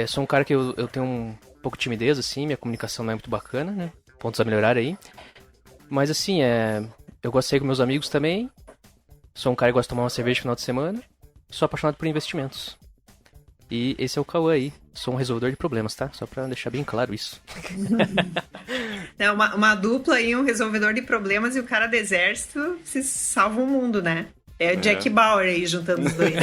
S1: Sou um cara que eu tenho um pouco de timidez, assim, minha comunicação não é muito bacana, né? Pontos a melhorar aí. Mas, assim, eu gosto de sair com meus amigos também. Sou um cara que gosta de tomar uma cerveja no final de semana. Sou apaixonado por investimentos. E esse é o Cauã aí. Sou um resolvedor de problemas, tá? Só pra deixar bem claro isso.
S3: É uma dupla aí, um resolvedor de problemas e o cara do exército se salva o mundo, né? É o Jack Bauer aí, juntando os dois.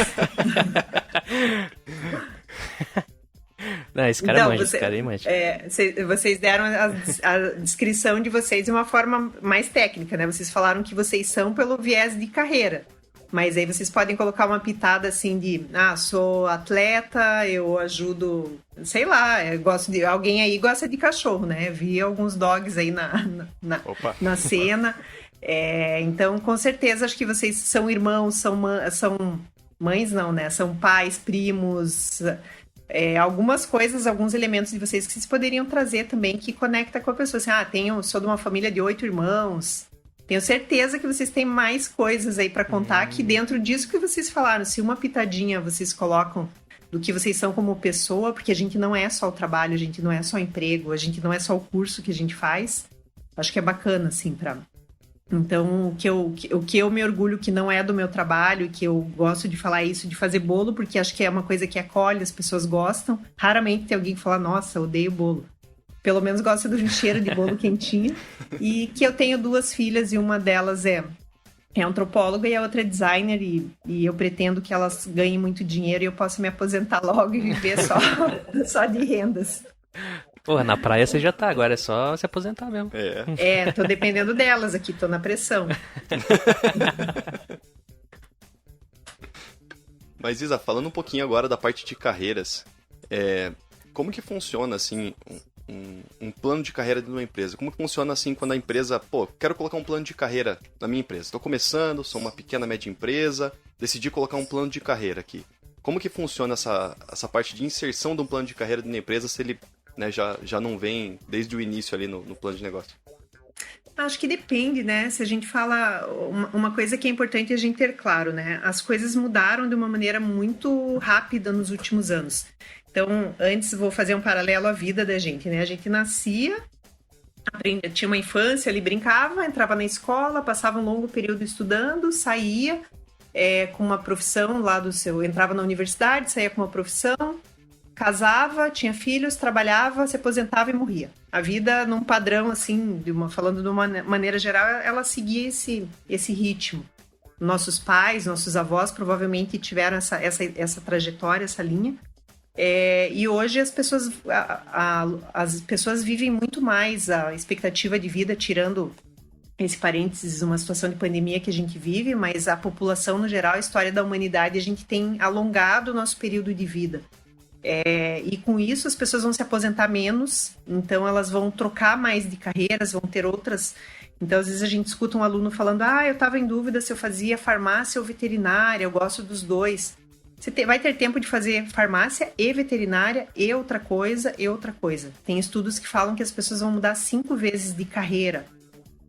S1: Não, esse cara
S3: então,
S1: manja, esse cara aí manja.
S3: Vocês deram a descrição de vocês de uma forma mais técnica, né? Vocês falaram que vocês são pelo viés de carreira. Mas aí vocês podem colocar uma pitada assim de, sou atleta, eu ajudo, sei lá, eu gosto de, alguém aí gosta de cachorro, né? Vi alguns dogs aí na cena. Então, com certeza, acho que vocês são irmãos, são mães não, né? São pais, primos, algumas coisas, alguns elementos de vocês que vocês poderiam trazer também que conecta com a pessoa. Assim, sou de uma família de 8 irmãos. Tenho certeza que vocês têm mais coisas aí pra contar que dentro disso que vocês falaram, se uma pitadinha vocês colocam do que vocês são como pessoa, porque a gente não é só o trabalho, a gente não é só o emprego, a gente não é só o curso que a gente faz. Acho que é bacana, assim, pra... Então, o que eu me orgulho que não é do meu trabalho, que eu gosto de falar isso, de fazer bolo, porque acho que é uma coisa que acolhe, as pessoas gostam. Raramente tem alguém que fala, nossa, odeio bolo. Pelo menos gosta do cheiro de bolo quentinho. E que eu tenho 2 filhas e uma delas é antropóloga e a outra é designer. E eu pretendo que elas ganhem muito dinheiro e eu possa me aposentar logo e viver só de rendas.
S1: Porra, na praia você já tá, agora é só se aposentar mesmo.
S3: Tô dependendo delas aqui, tô na pressão.
S2: Mas, Isa, falando um pouquinho agora da parte de carreiras, como que funciona, assim, um plano de carreira de uma empresa? Como que funciona, assim, quando a empresa, quero colocar um plano de carreira na minha empresa. Estou começando, sou uma pequena, média empresa, decidi colocar um plano de carreira aqui. Como que funciona essa parte de inserção de um plano de carreira de uma empresa se ele, né, já não vem desde o início ali no plano de negócio?
S3: Acho que depende, né? Se a gente fala... Uma coisa que é importante a gente ter claro, né? As coisas mudaram de uma maneira muito rápida nos últimos anos. Então, antes vou fazer um paralelo à vida da gente, né? A gente nascia, tinha uma infância ali, brincava, entrava na escola, passava um longo período estudando, saía, com uma profissão lá do seu... Entrava na universidade, saía com uma profissão, casava, tinha filhos, trabalhava, se aposentava e morria. A vida, num padrão, assim, falando de uma maneira geral, ela seguia esse ritmo. Nossos pais, nossos avós provavelmente tiveram essa trajetória, essa linha. E hoje as pessoas vivem muito mais a expectativa de vida, tirando esse parênteses, uma situação de pandemia que a gente vive, mas a população no geral, a história da humanidade, a gente tem alongado o nosso período de vida. E com isso as pessoas vão se aposentar menos, então elas vão trocar mais de carreiras, vão ter outras. Então às vezes a gente escuta um aluno falando, eu estava em dúvida se eu fazia farmácia ou veterinária, eu gosto dos dois. Você vai ter tempo de fazer farmácia e veterinária e outra coisa. Tem estudos que falam que as pessoas vão mudar 5 vezes de carreira.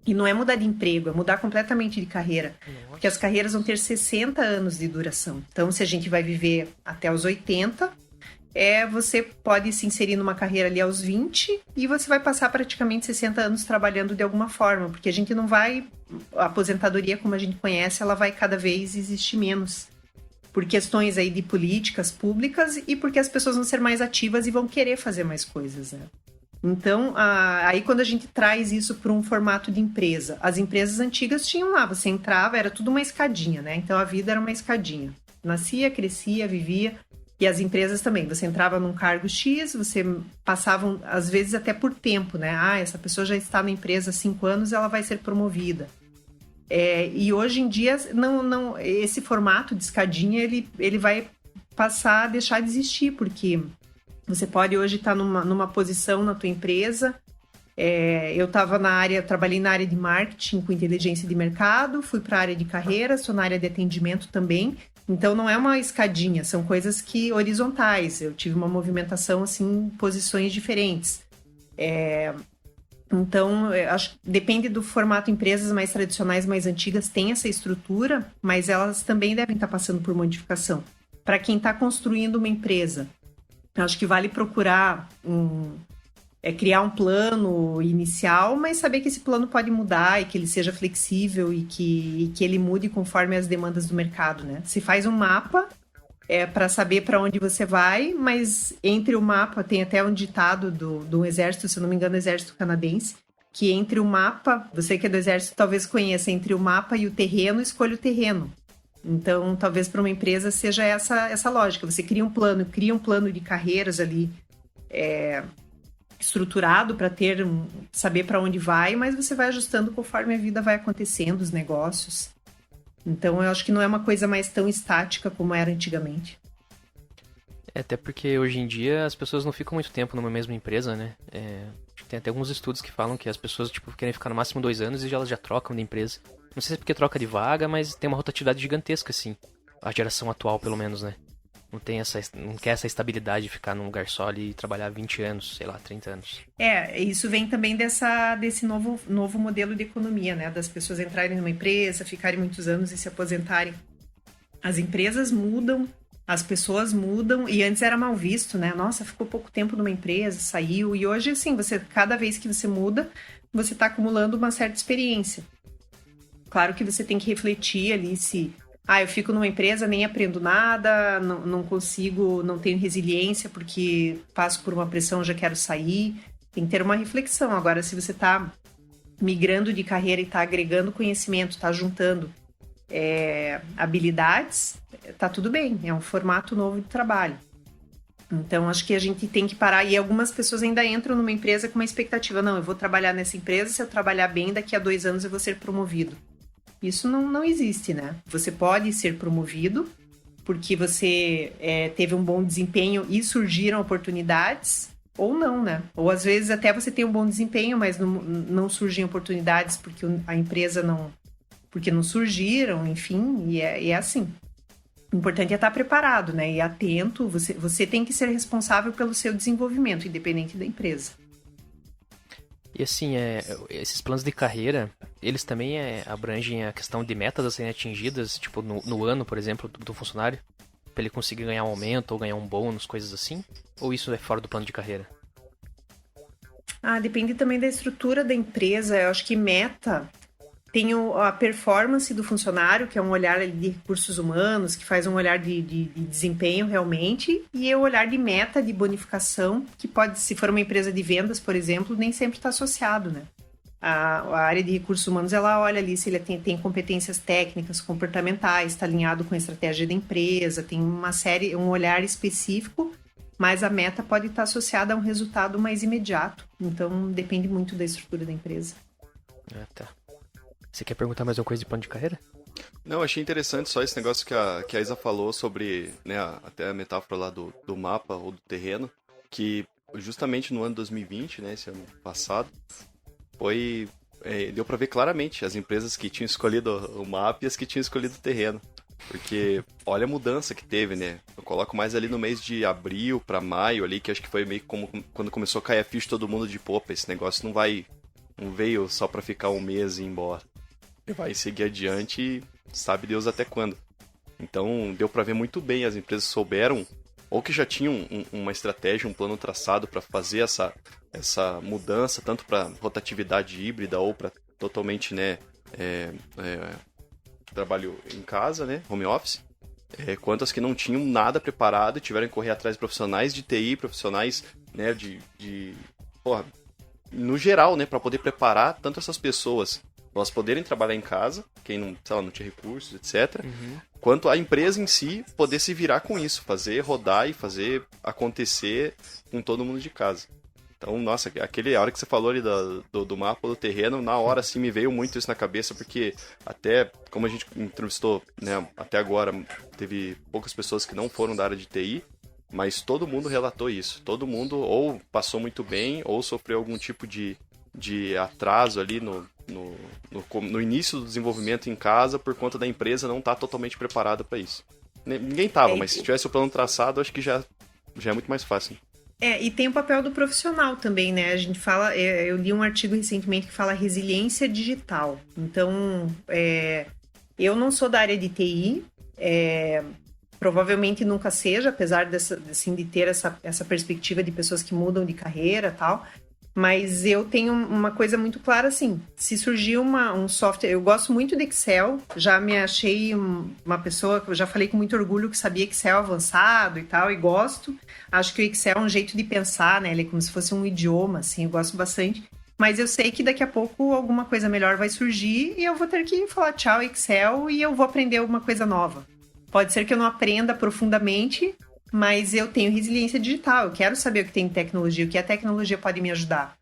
S3: E não é mudar de emprego, é mudar completamente de carreira. Porque as carreiras vão ter 60 anos de duração. Então, se a gente vai viver até os 80, você pode se inserir numa carreira ali aos 20 e você vai passar praticamente 60 anos trabalhando de alguma forma. Porque a gente não vai... A aposentadoria, como a gente conhece, ela vai cada vez existir menos. Por questões aí de políticas públicas e porque as pessoas vão ser mais ativas e vão querer fazer mais coisas, né? Então, aí quando a gente traz isso para um formato de empresa, as empresas antigas tinham lá, você entrava, era tudo uma escadinha, né? Então a vida era uma escadinha. Nascia, crescia, vivia, e as empresas também. Você entrava num cargo X, você passava, às vezes até por tempo, né? Essa pessoa já está na empresa há 5 anos, ela vai ser promovida. E hoje em dia, não, esse formato de escadinha, ele vai passar a deixar de existir, porque você pode hoje estar numa posição na tua empresa. Eu trabalhei na área de marketing com inteligência de mercado, fui para a área de carreira, sou na área de atendimento também. Então não é uma escadinha, são coisas que horizontais. Eu tive uma movimentação assim, em posições diferentes. Então, acho que depende do formato. Empresas mais tradicionais, mais antigas, têm essa estrutura, mas elas também devem estar passando por modificação. Para quem está construindo uma empresa, acho que vale procurar criar um plano inicial, mas saber que esse plano pode mudar e que ele seja flexível e que ele mude conforme as demandas do mercado, né? Se faz um mapa para saber para onde você vai, mas entre o mapa, tem até um ditado do exército, se eu não me engano, do exército canadense, que entre o mapa, você que é do exército talvez conheça, entre o mapa e o terreno, escolha o terreno. Então, talvez para uma empresa seja essa lógica. Você cria um plano de carreiras ali estruturado para saber para onde vai, mas você vai ajustando conforme a vida vai acontecendo, os negócios. Então, eu acho que não é uma coisa mais tão estática como era antigamente.
S1: Até porque hoje em dia as pessoas não ficam muito tempo numa mesma empresa, né? Tem até alguns estudos que falam que as pessoas querem ficar no máximo 2 anos e elas já trocam de empresa. Não sei se é porque troca de vaga, mas tem uma rotatividade gigantesca, assim. A geração atual, pelo menos, né? Não quer essa estabilidade de ficar num lugar só ali e trabalhar 20 anos, sei lá, 30 anos.
S3: Isso vem também desse novo modelo de economia, né? Das pessoas entrarem numa empresa, ficarem muitos anos e se aposentarem. As empresas mudam, as pessoas mudam, e antes era mal visto, né? Nossa, ficou pouco tempo numa empresa, saiu. E hoje, assim, cada vez que você muda, você está acumulando uma certa experiência. Claro que você tem que refletir ali se... eu fico numa empresa, nem aprendo nada, não consigo, não tenho resiliência porque passo por uma pressão, já quero sair. Tem que ter uma reflexão. Agora, se você está migrando de carreira e está agregando conhecimento, está juntando habilidades, tá tudo bem. É um formato novo de trabalho. Então, acho que a gente tem que parar. E algumas pessoas ainda entram numa empresa com uma expectativa. Não, eu vou trabalhar nessa empresa, se eu trabalhar bem, daqui a 2 anos eu vou ser promovido. Isso não existe, né? Você pode ser promovido porque você teve um bom desempenho e surgiram oportunidades, ou não, né? Ou às vezes até você tem um bom desempenho, mas não surgem oportunidades porque a empresa porque não surgiram, enfim, e é assim. O importante é estar preparado, né? E atento, você tem que ser responsável pelo seu desenvolvimento, independente da empresa.
S1: E assim, esses planos de carreira, eles também abrangem a questão de metas a serem atingidas, tipo no ano, por exemplo, do funcionário, para ele conseguir ganhar um aumento ou ganhar um bônus, coisas assim? Ou isso é fora do plano de carreira?
S3: Depende também da estrutura da empresa. Eu acho que meta Tem a performance do funcionário, que é um olhar de recursos humanos, que faz um olhar de desempenho realmente, e o olhar de meta, de bonificação, que pode, se for uma empresa de vendas, por exemplo, nem sempre está associado, né? A área de recursos humanos, ela olha ali se ele tem competências técnicas, comportamentais, está alinhado com a estratégia da empresa, tem um olhar específico, mas a meta pode estar associada a um resultado mais imediato. Então, depende muito da estrutura da empresa.
S1: Ah, tá. Você quer perguntar mais uma coisa de plano de carreira?
S2: Não, achei interessante só esse negócio que a Isa falou sobre, né, até a metáfora lá do mapa ou do terreno, que justamente no ano 2020, né, esse ano passado, deu pra ver claramente as empresas que tinham escolhido o mapa e as que tinham escolhido o terreno. Porque olha a mudança que teve, né? Eu coloco mais ali no mês de abril pra maio ali, que acho que foi meio como quando começou a cair a ficha todo mundo de popa, esse negócio não veio só pra ficar um mês e ir embora. Vai seguir adiante e sabe Deus até quando. Então deu pra ver muito bem, as empresas souberam, ou que já tinham uma estratégia, um plano traçado para fazer essa mudança, tanto para rotatividade híbrida ou para totalmente, né, trabalho em casa, né, home office, quanto as que não tinham nada preparado e tiveram que correr atrás de profissionais de TI, profissionais, né, no geral, né, para poder preparar tanto essas pessoas para elas poderem trabalhar em casa, quem não, sei lá, não tinha recursos, etc., quanto a empresa em si poder se virar com isso, fazer rodar e fazer acontecer com todo mundo de casa. Então, nossa, a hora que você falou ali do mapa do terreno, na hora assim me veio muito isso na cabeça, porque até, como a gente entrevistou, né, até agora, teve poucas pessoas que não foram da área de TI, mas todo mundo relatou isso. Todo mundo ou passou muito bem, ou sofreu algum tipo de atraso ali no início do desenvolvimento em casa por conta da empresa não estar totalmente preparada para isso. Ninguém estava, mas se tivesse o plano traçado, acho que já é muito mais fácil.
S3: E tem o papel do profissional também, né? A gente fala, eu li um artigo recentemente que fala resiliência digital. Então, eu não sou da área de TI, provavelmente nunca seja, apesar de ter essa perspectiva de pessoas que mudam de carreira e tal. Mas eu tenho uma coisa muito clara, assim, se surgir um software... Eu gosto muito de Excel, já me achei uma pessoa que eu já falei com muito orgulho que sabia Excel avançado e tal, e gosto. Acho que o Excel é um jeito de pensar, né? Ele é como se fosse um idioma, assim, eu gosto bastante. Mas eu sei que daqui a pouco alguma coisa melhor vai surgir e eu vou ter que falar tchau, Excel, e eu vou aprender alguma coisa nova. Pode ser que eu não aprenda profundamente, mas eu tenho resiliência digital, eu quero saber o que tem de tecnologia, o que a tecnologia pode me ajudar.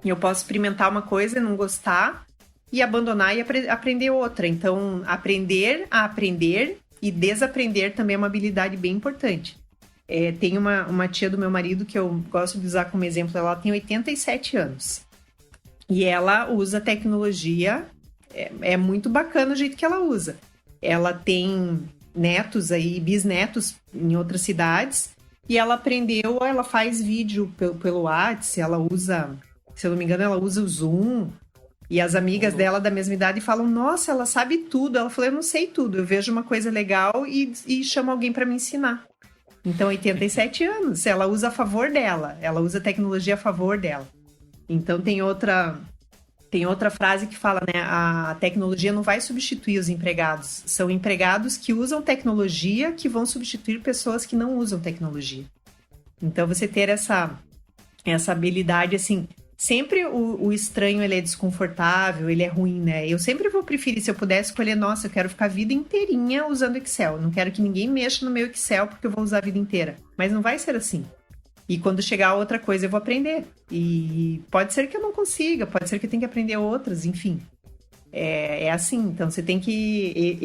S3: E eu posso experimentar uma coisa, não gostar, e abandonar e aprender outra. Então, aprender a aprender e desaprender também é uma habilidade bem importante. Tem uma tia do meu marido que eu gosto de usar como exemplo, ela tem 87 anos. E ela usa tecnologia, é muito bacana o jeito que ela usa. Ela tem netos aí, bisnetos em outras cidades, e ela faz vídeo pelo WhatsApp, ela usa, se eu não me engano, ela usa o Zoom, e as amigas dela da mesma idade falam, nossa, ela sabe tudo. Ela falou, eu não sei tudo, eu vejo uma coisa legal e chamo alguém para me ensinar. Então, 87 anos, ela usa a favor dela, ela usa a tecnologia a favor dela. Então, tem outra frase que fala, né, a tecnologia não vai substituir os empregados, são empregados que usam tecnologia que vão substituir pessoas que não usam tecnologia. Então, você ter essa habilidade, assim, sempre o estranho, ele é desconfortável, ele é ruim, né? Eu sempre vou preferir, se eu pudesse escolher, nossa, eu quero ficar a vida inteirinha usando Excel, não quero que ninguém mexa no meu Excel porque eu vou usar a vida inteira. Mas não vai ser assim. E quando chegar outra coisa, eu vou aprender. E pode ser que eu não consiga, pode ser que eu tenha que aprender outras, enfim. É assim, então você tem que...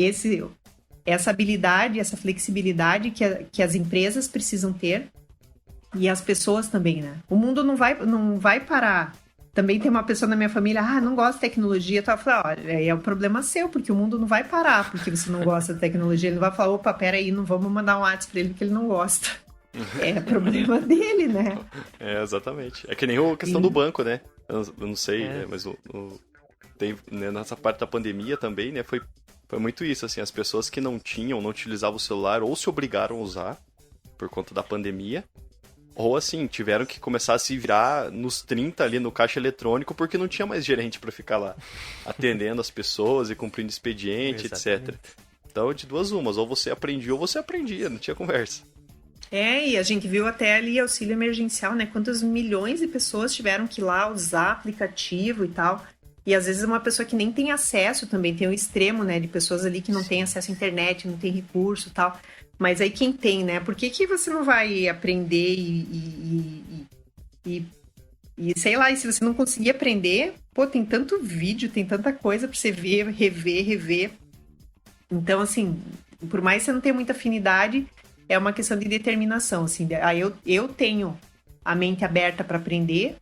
S3: Essa habilidade, essa flexibilidade que as empresas precisam ter, e as pessoas também, né? O mundo não vai parar. Também tem uma pessoa na minha família, não gosta de tecnologia. Eu falo, olha, é um problema seu, porque o mundo não vai parar porque você não gosta de tecnologia. Ele não vai falar, opa, peraí, não vamos mandar um WhatsApp pra ele porque ele não gosta. É problema dele, né?
S2: Exatamente. É que nem a questão do banco, né? Eu não sei, mas tem, né, nessa parte da pandemia também, né? Foi muito isso, assim, as pessoas que não utilizavam o celular ou se obrigaram a usar por conta da pandemia, Ou assim, tiveram que começar a se virar nos 30 ali no caixa eletrônico porque não tinha mais gerente para ficar lá atendendo as pessoas e cumprindo expediente, etc. Então, de duas umas, ou você aprendia ou você aprendia, não tinha conversa.
S3: E a gente viu até ali auxílio emergencial, né? Quantos milhões de pessoas tiveram que ir lá usar aplicativo e tal. E às vezes uma pessoa que nem tem acesso também, tem um extremo, né? De pessoas ali que não tem acesso à internet, não tem recurso e tal. Mas aí quem tem, né? Por que você não vai aprender e sei lá, e se você não conseguir aprender, pô, tem tanto vídeo, tem tanta coisa pra você ver, rever. Então, assim, por mais que você não tenha muita afinidade, é uma questão de determinação, assim. Aí eu tenho a mente aberta para aprender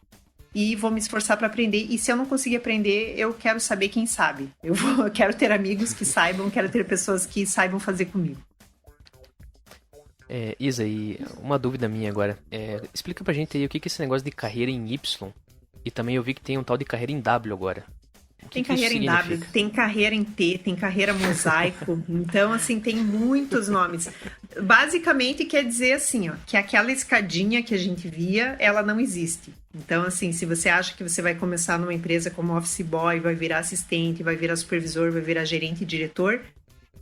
S3: e vou me esforçar para aprender. E se eu não conseguir aprender, eu quero saber quem sabe. Eu quero ter amigos que saibam, quero ter pessoas que saibam fazer comigo.
S1: Isa, e uma dúvida minha agora. Explica pra gente aí o que é esse negócio de carreira em Y. E também eu vi que tem um tal de carreira em W agora.
S3: Tem carreira em W, tem carreira em T, tem carreira mosaico. Então, assim, tem muitos nomes. Basicamente, quer dizer assim, ó, que aquela escadinha que a gente via, ela não existe. Então, assim, se você acha que você vai começar numa empresa como office boy, vai virar assistente, vai virar supervisor, vai virar gerente e diretor,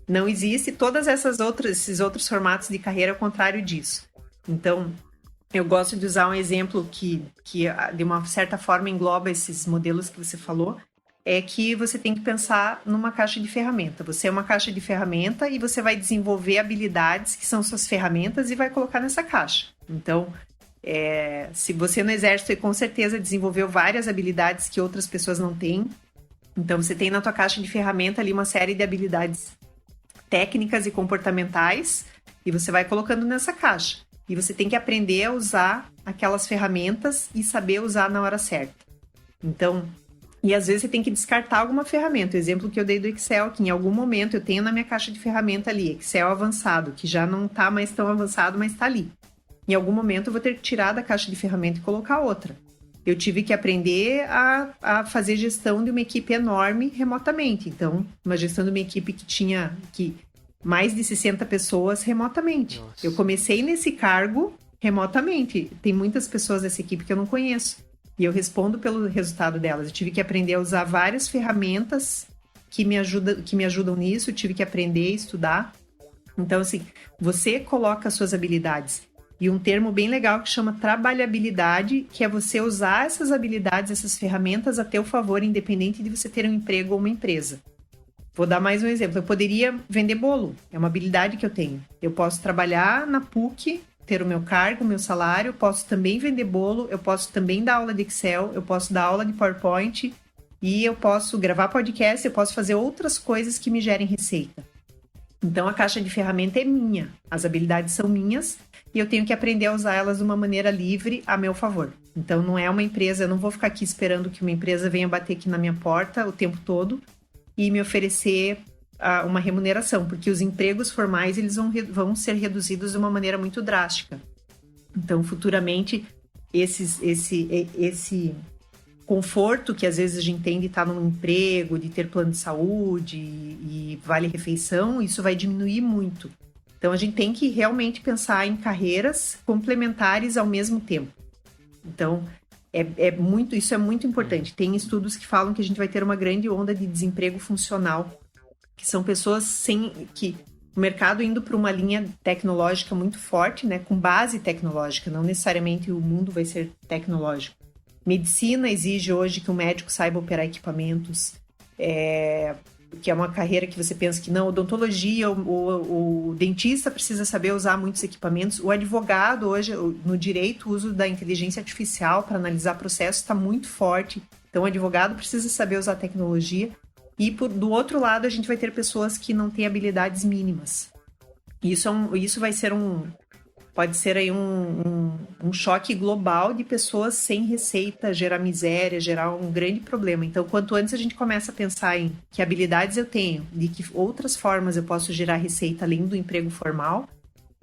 S3: não existe. Todas esses outros formatos de carreira é o contrário disso. Então, eu gosto de usar um exemplo que de uma certa forma engloba esses modelos que você falou, é que você tem que pensar numa caixa de ferramenta. Você é uma caixa de ferramenta e você vai desenvolver habilidades que são suas ferramentas e vai colocar nessa caixa. Então, se você no exército, com certeza desenvolveu várias habilidades que outras pessoas não têm. Então, você tem na tua caixa de ferramenta ali uma série de habilidades técnicas e comportamentais e você vai colocando nessa caixa. E você tem que aprender a usar aquelas ferramentas e saber usar na hora certa. Então, e às vezes você tem que descartar alguma ferramenta. O exemplo que eu dei do Excel, que em algum momento eu tenho na minha caixa de ferramenta ali, Excel avançado, que já não está mais tão avançado, mas está ali. Em algum momento eu vou ter que tirar da caixa de ferramenta e colocar outra. Eu tive que aprender a fazer gestão de uma equipe enorme remotamente. Então, uma gestão de uma equipe que tinha mais de 60 pessoas remotamente. Nossa. Eu comecei nesse cargo remotamente. Tem muitas pessoas dessa equipe que eu não conheço. E eu respondo pelo resultado delas. Eu tive que aprender a usar várias ferramentas que me ajudam nisso. Eu tive que aprender a estudar. Então, assim, você coloca as suas habilidades. E um termo bem legal que chama trabalhabilidade, que é você usar essas habilidades, essas ferramentas a teu favor, independente de você ter um emprego ou uma empresa. Vou dar mais um exemplo. Eu poderia vender bolo. É uma habilidade que eu tenho. Eu posso trabalhar na PUC, ter o meu cargo, o meu salário, eu posso também vender bolo, eu posso também dar aula de Excel, eu posso dar aula de PowerPoint e eu posso gravar podcast, eu posso fazer outras coisas que me gerem receita. Então, a caixa de ferramenta é minha, as habilidades são minhas e eu tenho que aprender a usar elas de uma maneira livre a meu favor. Então, não é uma empresa, eu não vou ficar aqui esperando que uma empresa venha bater aqui na minha porta o tempo todo e me oferecer uma remuneração, porque os empregos formais eles vão ser reduzidos de uma maneira muito drástica. Então, futuramente, esse conforto que às vezes a gente tem de estar num emprego, de ter plano de saúde e vale-refeição, isso vai diminuir muito. Então, a gente tem que realmente pensar em carreiras complementares ao mesmo tempo. Então, isso é muito importante. Tem estudos que falam que a gente vai ter uma grande onda de desemprego funcional, que são pessoas o mercado indo para uma linha tecnológica muito forte, né, com base tecnológica, não necessariamente o mundo vai ser tecnológico. Medicina exige hoje que o médico saiba operar equipamentos, que é uma carreira que você pensa que não, odontologia, o dentista precisa saber usar muitos equipamentos, o advogado hoje, no direito, o uso da inteligência artificial para analisar processos está muito forte, então o advogado precisa saber usar tecnologia. E do outro lado, a gente vai ter pessoas que não têm habilidades mínimas. Isso vai ser pode ser aí um choque global de pessoas sem receita, gerar miséria, gerar um grande problema. Então, quanto antes a gente começa a pensar em que habilidades eu tenho, de que outras formas eu posso gerar receita além do emprego formal,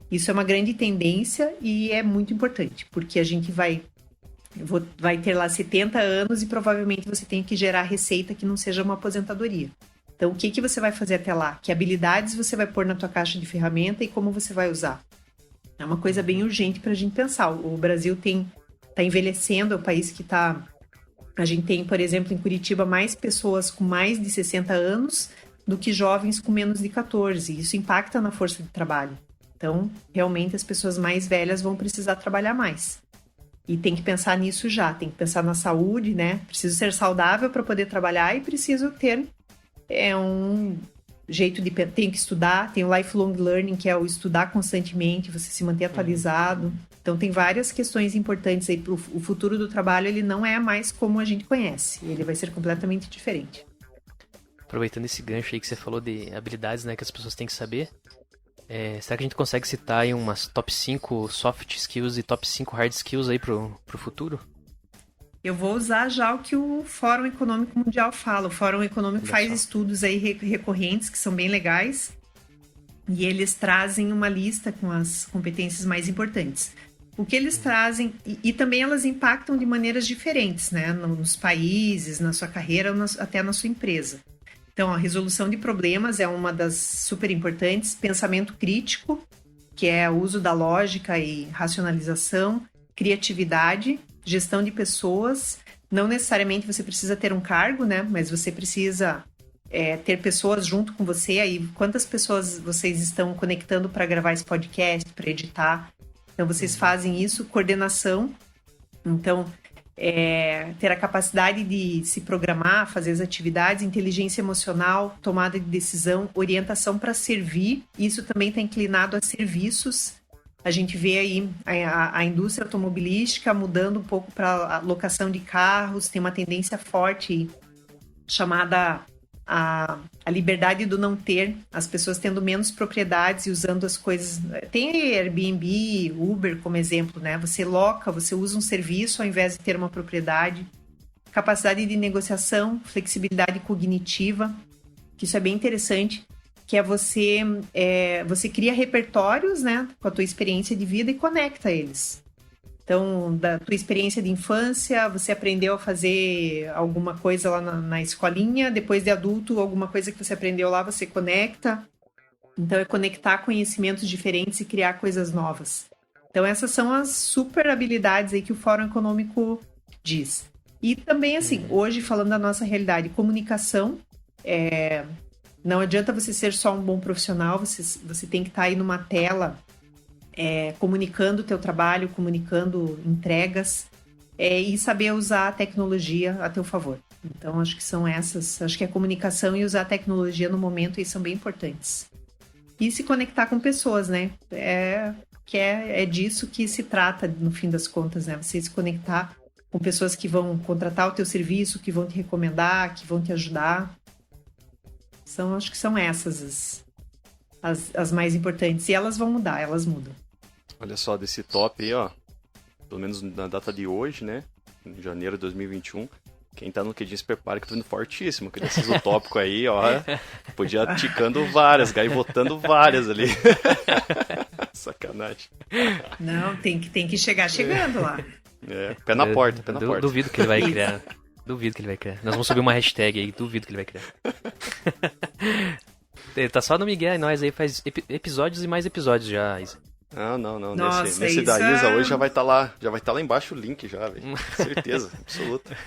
S3: isso é uma grande tendência e é muito importante, porque a gente vai ter lá 70 anos e provavelmente você tem que gerar receita que não seja uma aposentadoria. Então, o que você vai fazer até lá? Que habilidades você vai pôr na tua caixa de ferramenta e como você vai usar? É uma coisa bem urgente para a gente pensar. O Brasil está envelhecendo, é o país que está... A gente tem, por exemplo, em Curitiba, mais pessoas com mais de 60 anos do que jovens com menos de 14. Isso impacta na força de trabalho. Então, realmente, as pessoas mais velhas vão precisar trabalhar mais. E tem que pensar nisso já, tem que pensar na saúde, né? Preciso ser saudável para poder trabalhar e preciso ter um jeito de... Tem que estudar, tem o lifelong learning, que é o estudar constantemente, você se manter atualizado. Então, tem várias questões importantes aí. O futuro do trabalho, ele não é mais como a gente conhece. Ele vai ser completamente diferente.
S1: Aproveitando esse gancho aí que você falou de habilidades, né, que as pessoas têm que saber, será que a gente consegue citar aí umas top 5 soft skills e top 5 hard skills aí pro futuro?
S3: Eu vou usar já o que o Fórum Econômico Mundial fala. O Fórum Econômico faz estudos aí recorrentes, que são bem legais, e eles trazem uma lista com as competências mais importantes. O que eles trazem, e também elas impactam de maneiras diferentes, né? Nos países, na sua carreira, até na sua empresa. Então, a resolução de problemas é uma das super importantes. Pensamento crítico, que é o uso da lógica e racionalização. Criatividade, gestão de pessoas. Não necessariamente você precisa ter um cargo, né? Mas você precisa ter pessoas junto com você. Aí, quantas pessoas vocês estão conectando para gravar esse podcast, para editar? Então, vocês fazem isso. Coordenação. Então, ter a capacidade de se programar, fazer as atividades, inteligência emocional, tomada de decisão, orientação para servir. Isso também está inclinado a serviços. A gente vê aí a indústria automobilística mudando um pouco para a locação de carros, tem uma tendência forte chamada a liberdade do não ter, as pessoas tendo menos propriedades e usando as coisas. Tem Airbnb, Uber como exemplo, né? Você loca, você usa um serviço ao invés de ter uma propriedade. Capacidade de negociação, flexibilidade cognitiva, que isso é bem interessante, que é você cria repertórios, né, com a tua experiência de vida e conecta eles. Então, da tua experiência de infância, você aprendeu a fazer alguma coisa lá na escolinha, depois de adulto, alguma coisa que você aprendeu lá, você conecta. Então, é conectar conhecimentos diferentes e criar coisas novas. Então, essas são as super habilidades aí que o Fórum Econômico diz. E também, assim, hoje, falando da nossa realidade, comunicação, não adianta você ser só um bom profissional, você tem que estar aí numa tela comunicando o teu trabalho, comunicando entregas e saber usar a tecnologia a teu favor. Então, acho que são essas. Acho que a comunicação e usar a tecnologia no momento aí são bem importantes. E se conectar com pessoas, né? É disso que se trata, no fim das contas, né? Você se conectar com pessoas que vão contratar o teu serviço, que vão te recomendar, que vão te ajudar. Acho que são essas as mais importantes. E elas vão mudar, elas mudam.
S2: Olha só, desse top aí, ó, pelo menos na data de hoje, né, em janeiro de 2021, quem tá no LinkedIn se prepara que tá vindo fortíssimo, que desses utópicos aí, ó, podia ticando várias, gaivotando várias ali. Sacanagem.
S3: Não, tem que chegar chegando lá.
S2: Pé na porta.
S1: Duvido que ele vai criar. Duvido que ele vai criar. Nós vamos subir uma hashtag aí, duvido que ele vai criar. Ele tá só no Miguel e nós aí faz episódios e mais episódios já, Isa.
S2: Não.
S3: Nossa,
S2: nesse da Isa hoje já vai estar lá embaixo o link já, velho. Certeza, absoluta.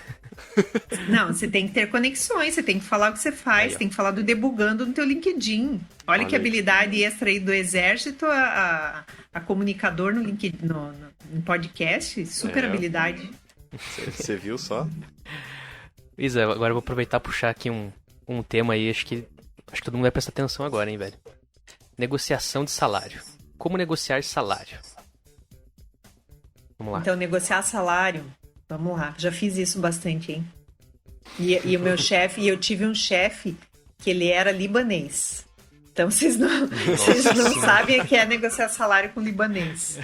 S3: Não, você tem que ter conexões, você tem que falar o que você faz, você tem que falar do debugando no teu LinkedIn. Olha que habilidade extra aí do exército, a comunicador no LinkedIn, no podcast, super habilidade.
S2: Você viu só?
S1: Isa, agora eu vou aproveitar e puxar aqui um tema aí, acho que todo mundo vai prestar atenção agora, hein, velho. Negociação de salário. Como negociar salário? Vamos lá.
S3: Então, negociar salário, vamos lá. Já fiz isso bastante, hein? E o meu chefe, eu tive um chefe que ele era libanês. Então, vocês não sabem o que é negociar salário com libanês.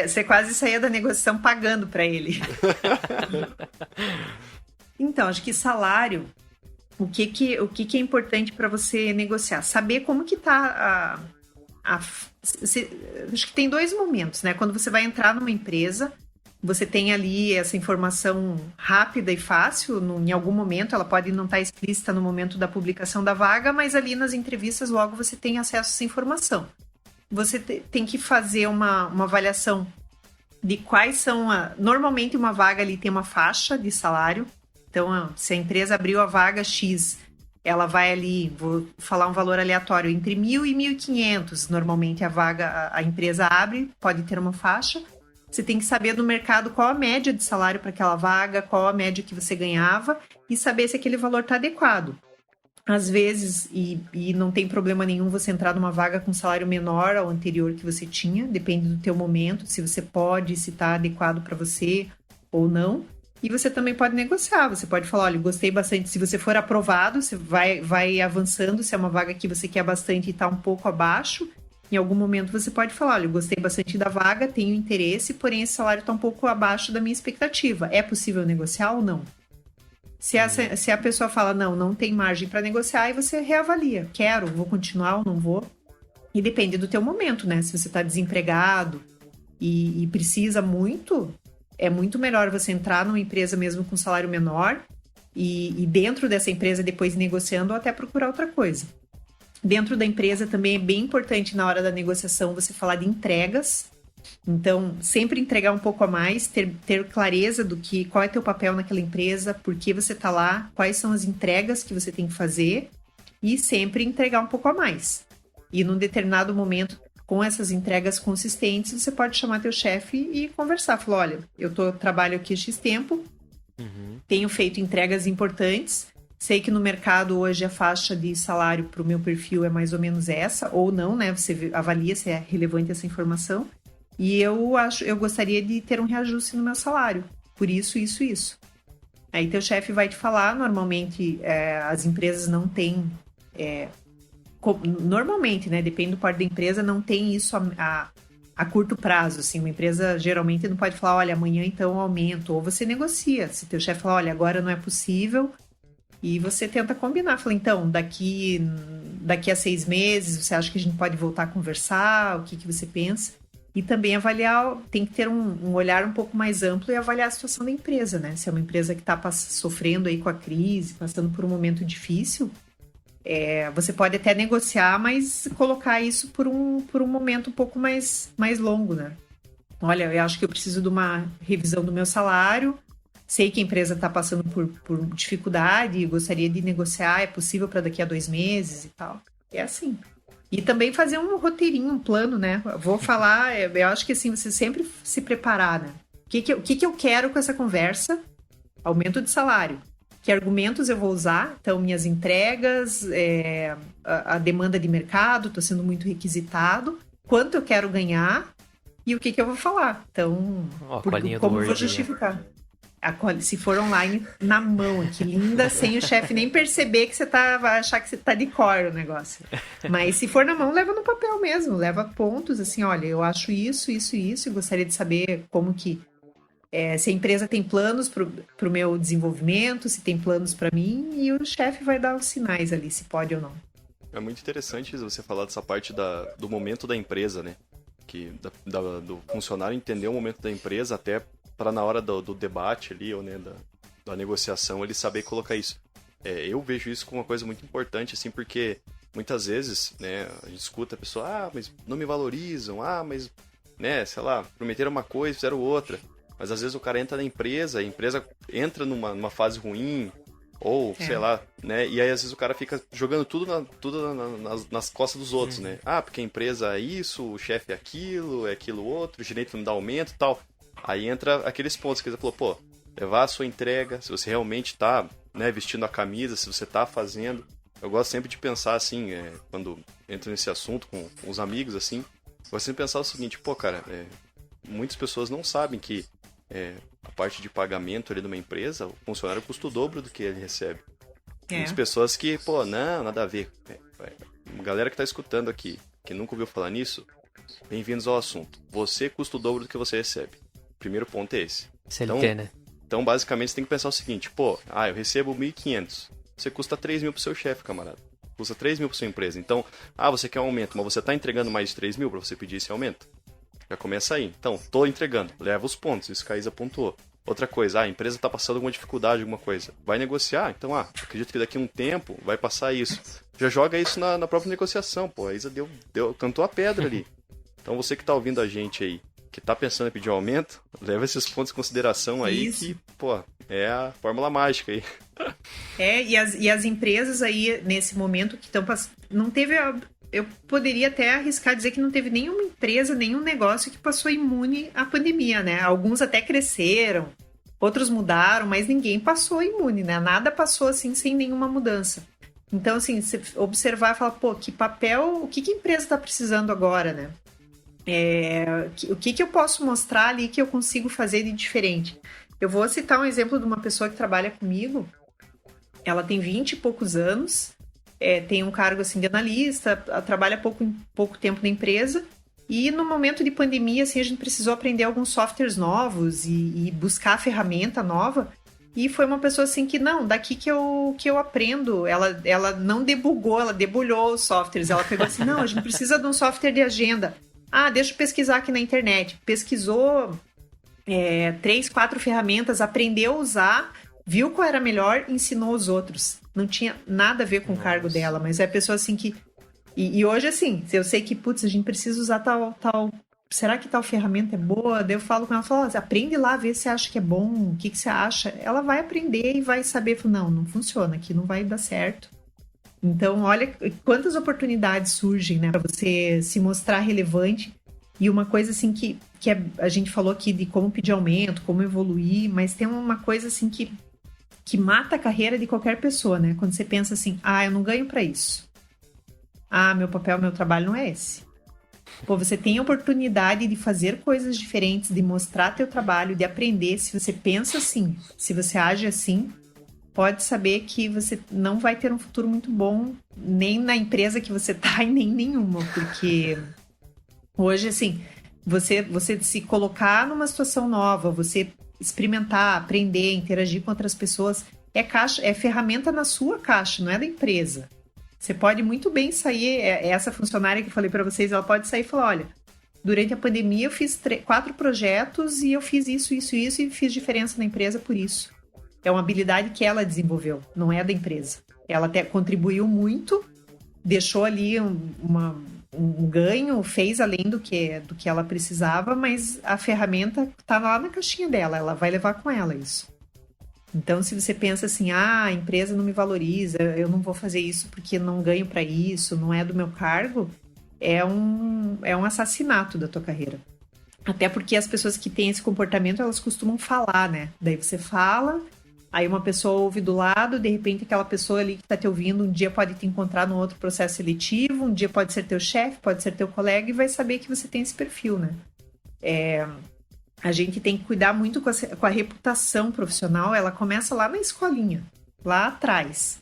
S3: Você quase saía da negociação pagando para ele. Então, acho que salário, o que é importante para você negociar? Saber como que tá acho que tem 2 momentos, né? Quando você vai entrar numa empresa, você tem ali essa informação rápida e fácil, em algum momento, ela pode não estar explícita no momento da publicação da vaga, mas ali nas entrevistas logo você tem acesso a essa informação. você tem que fazer uma avaliação de quais são... Normalmente, uma vaga ali tem uma faixa de salário. Então, se a empresa abriu a vaga X, ela vai ali, vou falar um valor aleatório, entre 1.000 e 1.500. Normalmente, a empresa abre, pode ter uma faixa. Você tem que saber no mercado qual a média de salário para aquela vaga, qual a média que você ganhava e saber se aquele valor está adequado. Às vezes, e não tem problema nenhum você entrar numa vaga com salário menor ao anterior que você tinha, depende do teu momento, se você pode, se está adequado para você ou não. E você também pode negociar, você pode falar, olha, gostei bastante, se você for aprovado, você vai avançando, se é uma vaga que você quer bastante e está um pouco abaixo, em algum momento você pode falar, olha, eu gostei bastante da vaga, tenho interesse, porém esse salário está um pouco abaixo da minha expectativa. É possível negociar ou não? Se a pessoa fala, não tem margem para negociar, aí você reavalia. Vou continuar ou não vou? E depende do teu momento, né? Se você está desempregado e precisa muito, é muito melhor você entrar numa empresa mesmo com salário menor e dentro dessa empresa depois ir negociando ou até procurar outra coisa. Dentro da empresa também é bem importante na hora da negociação você falar de entregas. Então, sempre entregar um pouco a mais, ter clareza do qual é teu papel naquela empresa, por que você está lá, quais são as entregas que você tem que fazer e sempre entregar um pouco a mais. E num determinado momento, com essas entregas consistentes, você pode chamar teu chefe e conversar. Falar, olha, trabalho aqui há X tempo, tenho feito entregas importantes, sei que no mercado hoje a faixa de salário para o meu perfil é mais ou menos essa, ou não, né? Você avalia se é relevante essa informação. E eu gostaria de ter um reajuste no meu salário. Por isso. Aí teu chefe vai te falar, normalmente as empresas não têm... normalmente, né? Depende do porte da empresa, não tem isso a curto prazo. Assim, uma empresa geralmente não pode falar, olha, amanhã então eu aumento. Ou você negocia. Se teu chefe falar, olha, agora não é possível... E você tenta combinar. Fala, então, daqui a 6 meses, você acha que a gente pode voltar a conversar? O que você pensa? E também avaliar, tem que ter um olhar um pouco mais amplo e avaliar a situação da empresa, né? Se é uma empresa que está sofrendo aí com a crise, passando por um momento difícil, você pode até negociar, mas colocar isso por um momento um pouco mais longo, né? Olha, eu acho que eu preciso de uma revisão do meu salário, sei que a empresa está passando por dificuldade e gostaria de negociar, é possível para daqui a 2 meses e tal. É assim. E também fazer um roteirinho, um plano, né? Vou falar, eu acho que assim, você sempre se preparar, né? O que eu quero com essa conversa? Aumento de salário. Que argumentos eu vou usar? Então, minhas entregas, a demanda de mercado, estou sendo muito requisitado. Quanto eu quero ganhar e o que eu vou falar. Então, como vou justificar? Se for online, na mão aqui, linda, sem o chefe nem perceber que vai achar que você tá de cor o negócio. Mas se for na mão, leva no papel mesmo, leva pontos, assim, olha, eu acho isso, e gostaria de saber como que, se a empresa tem planos pro meu desenvolvimento, se tem planos para mim, e o chefe vai dar os sinais ali, se pode ou não.
S2: É muito interessante você falar dessa parte do momento da empresa, né? Do funcionário entender o momento da empresa até para na hora do debate ali, ou né, da negociação, ele saber colocar isso. Eu vejo isso como uma coisa muito importante, assim, porque muitas vezes, né, a gente escuta a pessoa, mas não me valorizam, mas, né, sei lá, prometeram uma coisa, fizeram outra. Mas às vezes o cara entra na empresa, a empresa entra numa fase ruim, ou, sei lá, né, e aí às vezes o cara fica jogando tudo nas costas dos outros, né. Porque a empresa é isso, o chefe é aquilo outro, o gerente não me dá aumento e tal. Aí entra aqueles pontos que ele falou, levar a sua entrega, se você realmente está, né, vestindo a camisa, se você está fazendo. Eu gosto sempre de pensar assim, quando entro nesse assunto com os amigos, assim, eu gosto sempre de pensar o seguinte, cara, muitas pessoas não sabem que a parte de pagamento ali de uma empresa, o funcionário custa o dobro do que ele recebe. Muitas pessoas que, não, nada a ver. Galera que está escutando aqui, que nunca ouviu falar nisso, bem-vindos ao assunto. Você custa o dobro do que você recebe. Primeiro ponto é esse.
S1: CLT, né?
S2: Então, basicamente, você tem que pensar o seguinte, eu recebo 1.500. Você custa 3.000 pro seu chefe, camarada. Custa 3.000 pra sua empresa. Então, você quer um aumento, mas você tá entregando mais de 3.000 pra você pedir esse aumento? Já começa aí. Então, tô entregando. Leva os pontos. Isso que a Isa pontuou. Outra coisa, a empresa tá passando alguma dificuldade, alguma coisa. Vai negociar? Então, acredito que daqui a um tempo vai passar isso. Já joga isso na própria negociação, A Isa cantou a pedra ali. Então você que está ouvindo a gente aí, que está pensando em pedir um aumento, leva esses pontos em consideração aí. Isso. Que, pô, é a fórmula mágica aí.
S3: E as empresas aí, nesse momento, que estão passando... Não teve... Eu poderia até arriscar dizer que não teve nenhuma empresa, nenhum negócio que passou imune à pandemia, né? Alguns até cresceram, outros mudaram, mas ninguém passou imune, né? Nada passou assim sem nenhuma mudança. Então, assim, você observar e falar, pô, que papel, o que a empresa está precisando agora, né? O que eu posso mostrar ali que eu consigo fazer de diferente? Eu vou citar um exemplo de uma pessoa que trabalha comigo. Ela tem 20 e poucos anos, tem um cargo assim de analista, trabalha pouco tempo na empresa, e no momento de pandemia, assim, a gente precisou aprender alguns softwares novos e buscar ferramenta nova, e foi uma pessoa assim que, não, daqui que eu aprendo. Ela não debugou, ela debulhou os softwares, ela pegou assim, não, a gente precisa de um software de agenda. Ah, deixa eu pesquisar aqui na internet. Pesquisou 3, 4 ferramentas, aprendeu a usar, viu qual era melhor, ensinou os outros. Não tinha nada a ver com o cargo dela, mas é a pessoa assim que... E hoje, assim, eu sei que, putz, a gente precisa usar tal... Será que tal ferramenta é boa? Daí eu falo com ela, falo, aprende lá, vê se você acha que é bom, o que você acha. Ela vai aprender e vai saber, não funciona, aqui não vai dar certo. Então, olha quantas oportunidades surgem, né, para você se mostrar relevante. E uma coisa, assim, que a gente falou aqui de como pedir aumento, como evoluir, mas tem uma coisa, assim, que mata a carreira de qualquer pessoa, né? Quando você pensa assim, eu não ganho para isso. Meu papel, meu trabalho não é esse. Pô, você tem a oportunidade de fazer coisas diferentes, de mostrar teu trabalho, de aprender. Se você pensa assim, se você age assim, pode saber que você não vai ter um futuro muito bom, nem na empresa que você tá e nem nenhuma, porque hoje, assim, você se colocar numa situação nova, você experimentar, aprender, interagir com outras pessoas, é ferramenta na sua caixa, não é da empresa. Você pode muito bem sair, essa funcionária que eu falei para vocês, ela pode sair e falar, olha, durante a pandemia eu fiz 4 projetos e eu fiz isso e fiz diferença na empresa por isso. É uma habilidade que ela desenvolveu, não é da empresa. Ela até contribuiu muito, deixou ali um ganho, fez além do que ela precisava, mas a ferramenta está lá na caixinha dela, ela vai levar com ela isso. Então, se você pensa assim, a empresa não me valoriza, eu não vou fazer isso porque não ganho para isso, não é do meu cargo, é um assassinato da tua carreira. Até porque as pessoas que têm esse comportamento, elas costumam falar, né? Daí você fala, aí uma pessoa ouve do lado, de repente aquela pessoa ali que está te ouvindo, um dia pode te encontrar num outro processo seletivo, um dia pode ser teu chefe, pode ser teu colega e vai saber que você tem esse perfil, né? A gente tem que cuidar muito com a reputação profissional, ela começa lá na escolinha, lá atrás.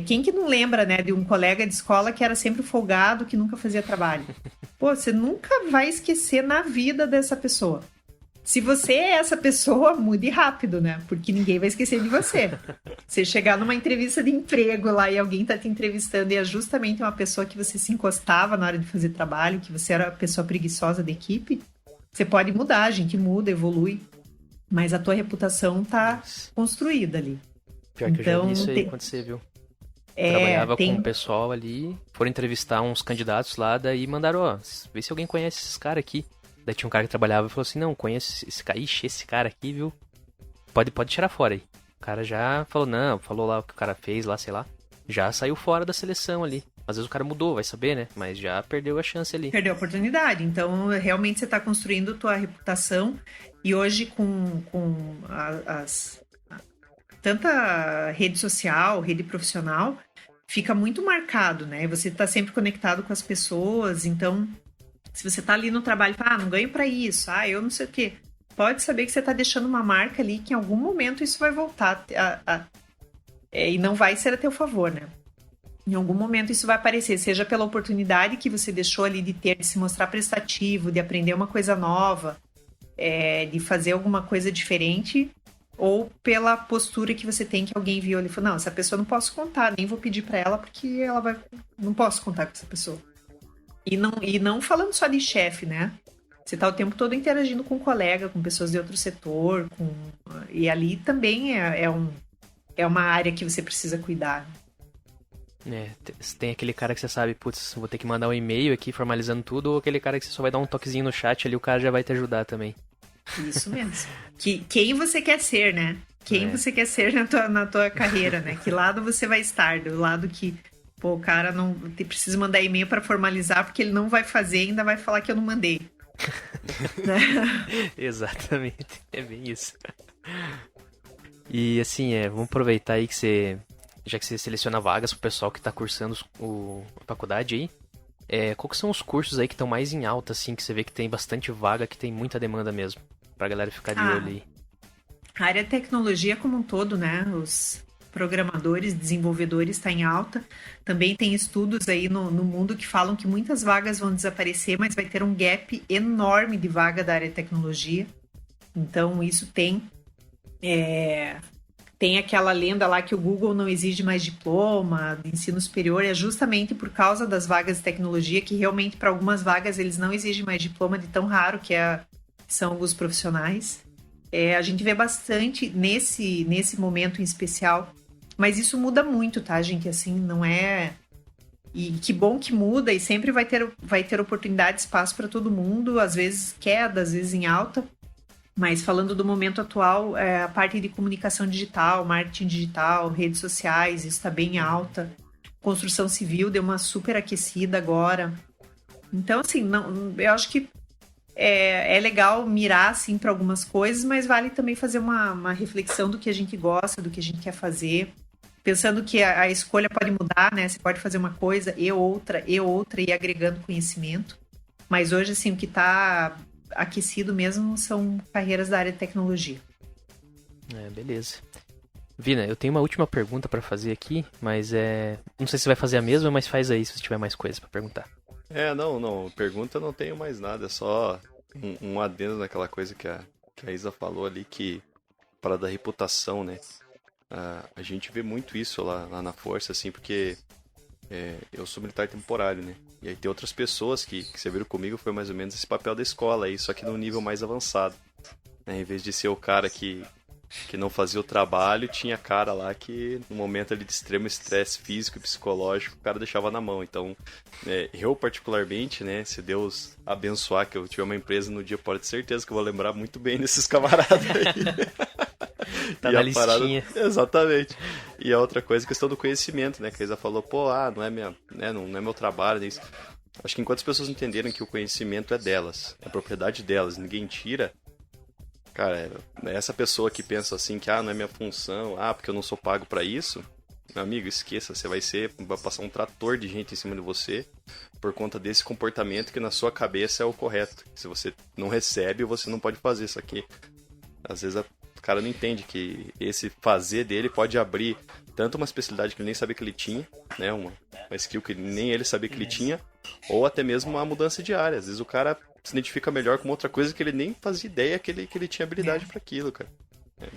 S3: Quem que não lembra, né, de um colega de escola que era sempre folgado, que nunca fazia trabalho? Pô, você nunca vai esquecer na vida dessa pessoa. Se você é essa pessoa, mude rápido, né? Porque ninguém vai esquecer de você. Você chegar numa entrevista de emprego lá e alguém tá te entrevistando e é justamente uma pessoa que você se encostava na hora de fazer trabalho, que você era a pessoa preguiçosa da equipe, você pode mudar, a gente muda, evolui, mas a tua reputação tá construída ali.
S1: Pior que eu já vi isso aí acontecer, viu? Trabalhava com o pessoal ali, foram entrevistar uns candidatos lá, daí mandaram, vê se alguém conhece esses caras aqui. Daí tinha um cara que trabalhava e falou assim, não, conheço esse cara, esse cara aqui, viu? Pode tirar fora aí. O cara já falou lá o que o cara fez lá, sei lá, já saiu fora da seleção ali. Às vezes o cara mudou, vai saber, né? Mas já perdeu a chance ali.
S3: Perdeu a oportunidade. Então, realmente você está construindo tua reputação. E hoje, com tanta rede social, rede profissional, fica muito marcado, né? Você está sempre conectado com as pessoas. Então, se você está ali no trabalho e fala, não ganho para isso, eu não sei o quê. Pode saber que você está deixando uma marca ali que em algum momento isso vai voltar e não vai ser a teu favor, né? Em algum momento isso vai aparecer, seja pela oportunidade que você deixou ali de ter, de se mostrar prestativo, de aprender uma coisa nova, de fazer alguma coisa diferente, ou pela postura que você tem que alguém viu ali e falou, não, essa pessoa não posso contar, nem vou pedir para ela porque ela vai... Não posso contar com essa pessoa. E não falando só de chefe, né? Você tá o tempo todo interagindo com um colega, com pessoas de outro setor, e ali também é uma área que você precisa cuidar.
S1: Tem aquele cara que você sabe, putz, vou ter que mandar um e-mail aqui formalizando tudo, ou aquele cara que você só vai dar um toquezinho no chat ali, o cara já vai te ajudar também.
S3: Isso mesmo. Quem você quer ser, né? Quem você quer ser na tua carreira, né? Que lado você vai estar? Do lado que, o cara não precisa mandar e-mail para formalizar, porque ele não vai fazer e ainda vai falar que eu não mandei.
S1: Exatamente, é bem isso. E assim, vamos aproveitar aí que já que você seleciona vagas pro pessoal que tá cursando a faculdade aí, qual que são os cursos aí que estão mais em alta, assim, que você vê que tem bastante vaga, que tem muita demanda mesmo, pra galera ficar de olho aí?
S3: A área de tecnologia como um todo, né, os programadores, desenvolvedores está em alta. Também tem estudos aí no mundo que falam que muitas vagas vão desaparecer, mas vai ter um gap enorme de vaga da área de tecnologia. Então, isso tem aquela lenda lá que o Google não exige mais diploma de ensino superior, é justamente por causa das vagas de tecnologia, que realmente para algumas vagas eles não exigem mais diploma, de tão raro que são alguns profissionais. A gente vê bastante nesse momento em especial, mas isso muda muito, tá, gente? Assim, não é... E que bom que muda, e sempre vai ter oportunidade, espaço para todo mundo, às vezes queda, às vezes em alta. Mas falando do momento atual, a parte de comunicação digital, marketing digital, redes sociais, isso está bem alta. Construção civil deu uma super aquecida agora. Então, assim, eu acho que é legal mirar, assim, para algumas coisas, mas vale também fazer uma reflexão do que a gente gosta, do que a gente quer fazer. Pensando que a escolha pode mudar, né? Você pode fazer uma coisa e outra, e agregando conhecimento. Mas hoje, assim, o que está aquecido mesmo são carreiras da área de tecnologia.
S1: Beleza. Vina, eu tenho uma última pergunta para fazer aqui, mas não sei se vai fazer a mesma, mas faz aí se tiver mais coisas para perguntar.
S2: Não, pergunta não tenho mais nada, é só um adendo naquela coisa que a Isa falou ali, que para da reputação, né? A gente vê muito isso lá na Força, assim, porque eu sou militar temporário, né? E aí tem outras pessoas que serviram comigo, foi mais ou menos esse papel da escola aí, só que num nível mais avançado. Né? Em vez de ser o cara que não fazia o trabalho, tinha cara lá que no momento ali de extremo estresse físico e psicológico, o cara deixava na mão. Então, eu particularmente, né, se Deus abençoar que eu tiver uma empresa no dia, pode ter certeza que eu vou lembrar muito bem desses camaradas aí.
S1: Tá na listinha.
S2: Exatamente. E a outra coisa, a questão do conhecimento, né, que a Isa falou, não é meu trabalho, é isso. Acho que enquanto as pessoas entenderem que o conhecimento é delas, é propriedade delas, ninguém tira. Cara, essa pessoa que pensa assim, que não é minha função, porque eu não sou pago pra isso, meu amigo, esqueça, você vai passar um trator de gente em cima de você por conta desse comportamento que na sua cabeça é o correto. Se você não recebe, você não pode fazer isso aqui. Às vezes o cara não entende que esse fazer dele pode abrir tanto uma especialidade que ele nem sabia que ele tinha, né, uma skill que nem ele sabia que ele tinha, ou até mesmo uma mudança de área. Às vezes o cara se identifica melhor com outra coisa que ele nem fazia ideia que ele tinha habilidade para aquilo, cara. É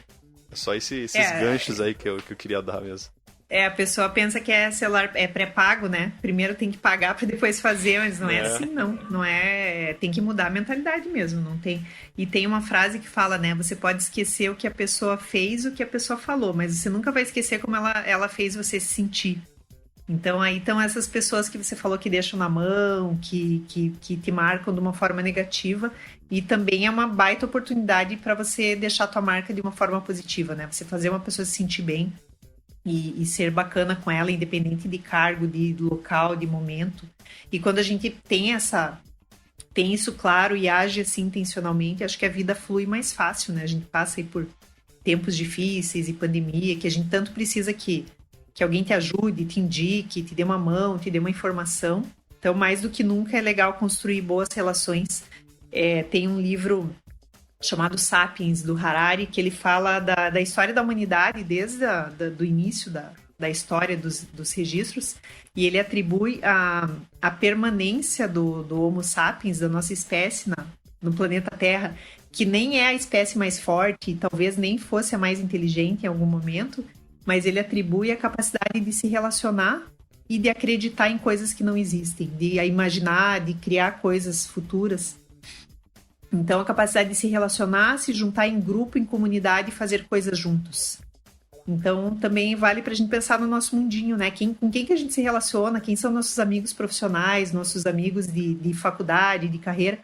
S2: só esses ganchos aí que eu queria dar mesmo.
S3: A pessoa pensa que celular é pré-pago, né? Primeiro tem que pagar para depois fazer, mas não é assim, não. Não é... Tem que mudar a mentalidade mesmo, não tem... E tem uma frase que fala, né? Você pode esquecer o que a pessoa fez, o que a pessoa falou, mas você nunca vai esquecer como ela fez você se sentir. Então, aí estão essas pessoas que você falou que deixam na mão, que te marcam de uma forma negativa, e também é uma baita oportunidade para você deixar a tua marca de uma forma positiva, né? Você fazer uma pessoa se sentir bem e ser bacana com ela, independente de cargo, de local, de momento. E quando a gente tem isso claro e age assim intencionalmente, acho que a vida flui mais fácil, né? A gente passa aí por tempos difíceis e pandemia, que a gente tanto precisa que alguém te ajude, te indique, te dê uma mão, te dê uma informação. Então, mais do que nunca, é legal construir boas relações. Tem um livro chamado Sapiens, do Harari, que ele fala da história da humanidade desde do início da história dos registros, e ele atribui a permanência do Homo sapiens, da nossa espécie no planeta Terra, que nem é a espécie mais forte, e talvez nem fosse a mais inteligente em algum momento, mas ele atribui a capacidade de se relacionar e de acreditar em coisas que não existem, de imaginar, de criar coisas futuras. Então, a capacidade de se relacionar, se juntar em grupo, em comunidade e fazer coisas juntos. Então, também vale para a gente pensar no nosso mundinho, né? Com quem que a gente se relaciona, quem são nossos amigos profissionais, nossos amigos de faculdade, de carreira.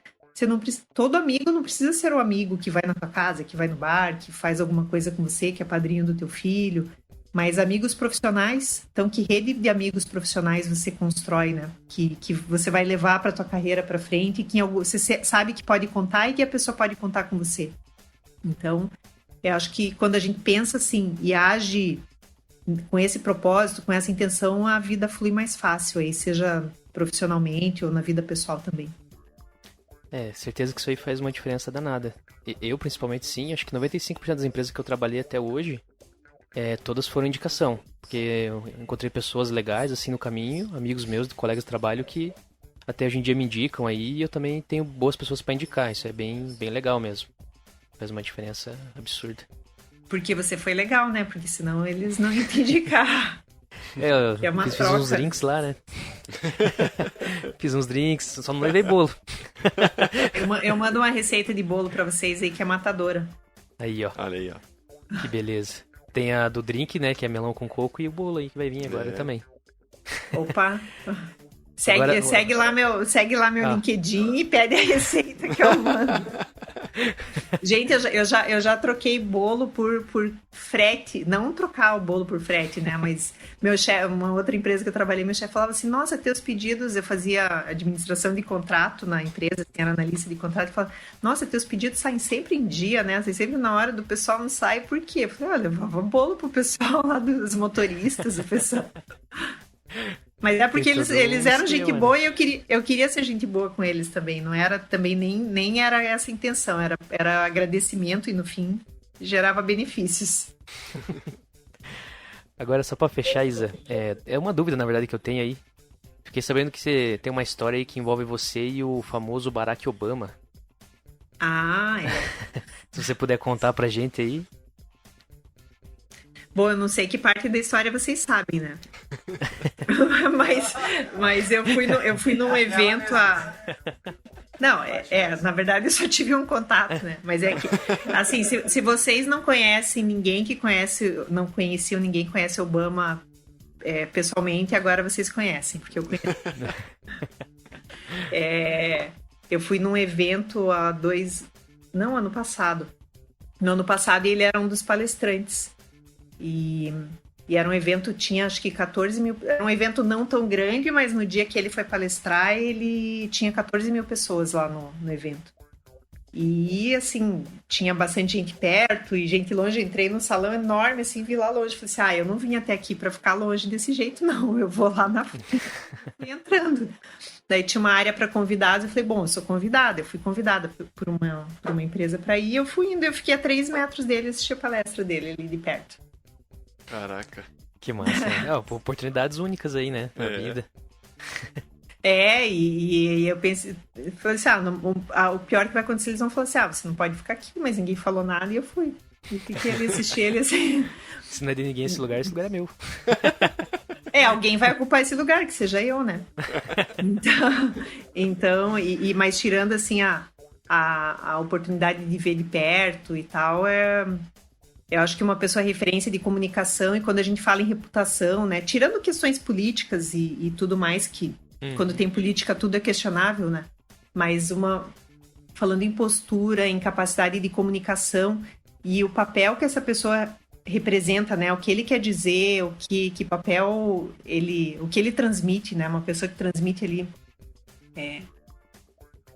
S3: Todo amigo não precisa ser o amigo que vai na tua casa, que vai no bar, que faz alguma coisa com você, que é padrinho do teu filho. Mas amigos profissionais, então que rede de amigos profissionais você constrói, né? Que você vai levar para tua carreira para frente, que você sabe que pode contar e que a pessoa pode contar com você. Então, eu acho que quando a gente pensa assim e age com esse propósito, com essa intenção, a vida flui mais fácil, aí seja profissionalmente ou na vida pessoal também.
S1: Certeza que isso aí faz uma diferença danada. Eu, principalmente, sim, acho que 95% das empresas que eu trabalhei até hoje, todas foram indicação. Porque eu encontrei pessoas legais, assim, no caminho, amigos meus, colegas de trabalho, que até hoje em dia me indicam aí, e eu também tenho boas pessoas para indicar. Isso é bem, bem legal mesmo. Faz uma diferença absurda.
S3: Porque você foi legal, né? Porque senão eles não iam te indicar.
S1: Eu fiz uns drinks lá, né? Fiz uns drinks, só não levei bolo.
S3: Eu mando uma receita de bolo pra vocês aí que é matadora.
S1: Aí, ó.
S2: Olha aí, ó.
S1: Que beleza. Tem a do drink, né? Que é melão com coco, e o bolo aí que vai vir agora também.
S3: Opa! Segue lá meu LinkedIn e pede a receita que eu mando. Gente, eu já troquei bolo por frete. Não trocar o bolo por frete, né? Mas meu chefe, uma outra empresa que eu trabalhei, meu chefe falava assim, nossa, teus pedidos, eu fazia administração de contrato na empresa, era analista de contrato, e falava, nossa, teus pedidos saem sempre em dia, né? Sempre na hora do pessoal não sai, por quê? Eu falei, eu levava bolo pro pessoal lá dos motoristas, o pessoal... Mas é porque eles eram gente boa e eu queria ser gente boa com eles também. Não era também nem era essa a intenção. Era agradecimento e no fim gerava benefícios.
S1: Agora, só pra fechar, Isa, é uma dúvida, na verdade, que eu tenho aí. Fiquei sabendo que você tem uma história aí que envolve você e o famoso Barack Obama.
S3: Ah, é.
S1: Se você puder contar pra gente aí.
S3: Bom, eu não sei que parte da história vocês sabem, né? mas eu fui num evento Não, na verdade eu só tive um contato, né? Mas é que, assim, se vocês não conhecem ninguém não conheciam ninguém que conhece Obama pessoalmente, agora vocês conhecem, porque eu conheço. Eu fui num evento ano passado. No ano passado ele era um dos palestrantes. E era um evento, tinha acho que 14 mil... Era um evento não tão grande, mas no dia que ele foi palestrar, ele tinha 14 mil pessoas lá no evento. E, assim, tinha bastante gente perto e gente longe. Eu entrei num salão enorme, assim, vi lá longe. Falei assim, eu não vim até aqui para ficar longe desse jeito, não. Eu vou lá na frente. Fui entrando. Daí tinha uma área para convidados. Eu falei, bom, eu sou convidada. Eu fui convidada por uma empresa para ir. Eu fui indo, eu fiquei a 3 metros dele, assisti a palestra dele ali de perto.
S2: Caraca.
S1: Que massa, né? Oportunidades únicas aí, né? Na vida.
S3: E eu pensei, falei assim, o pior que vai acontecer, eles vão falar assim, você não pode ficar aqui, mas ninguém falou nada e eu fui. E fiquei ali, assisti ele assim.
S1: Se não é de ninguém esse lugar é meu.
S3: Alguém vai ocupar esse lugar, que seja eu, né? Então, mas tirando assim a oportunidade de ver de perto e tal, eu acho que uma pessoa é referência de comunicação, e quando a gente fala em reputação, né? Tirando questões políticas e tudo mais, que quando tem política tudo é questionável, né? Mas falando em postura, em capacidade de comunicação e o papel que essa pessoa representa, né? O que ele quer dizer, que papel o que ele transmite, né? Uma pessoa que transmite ali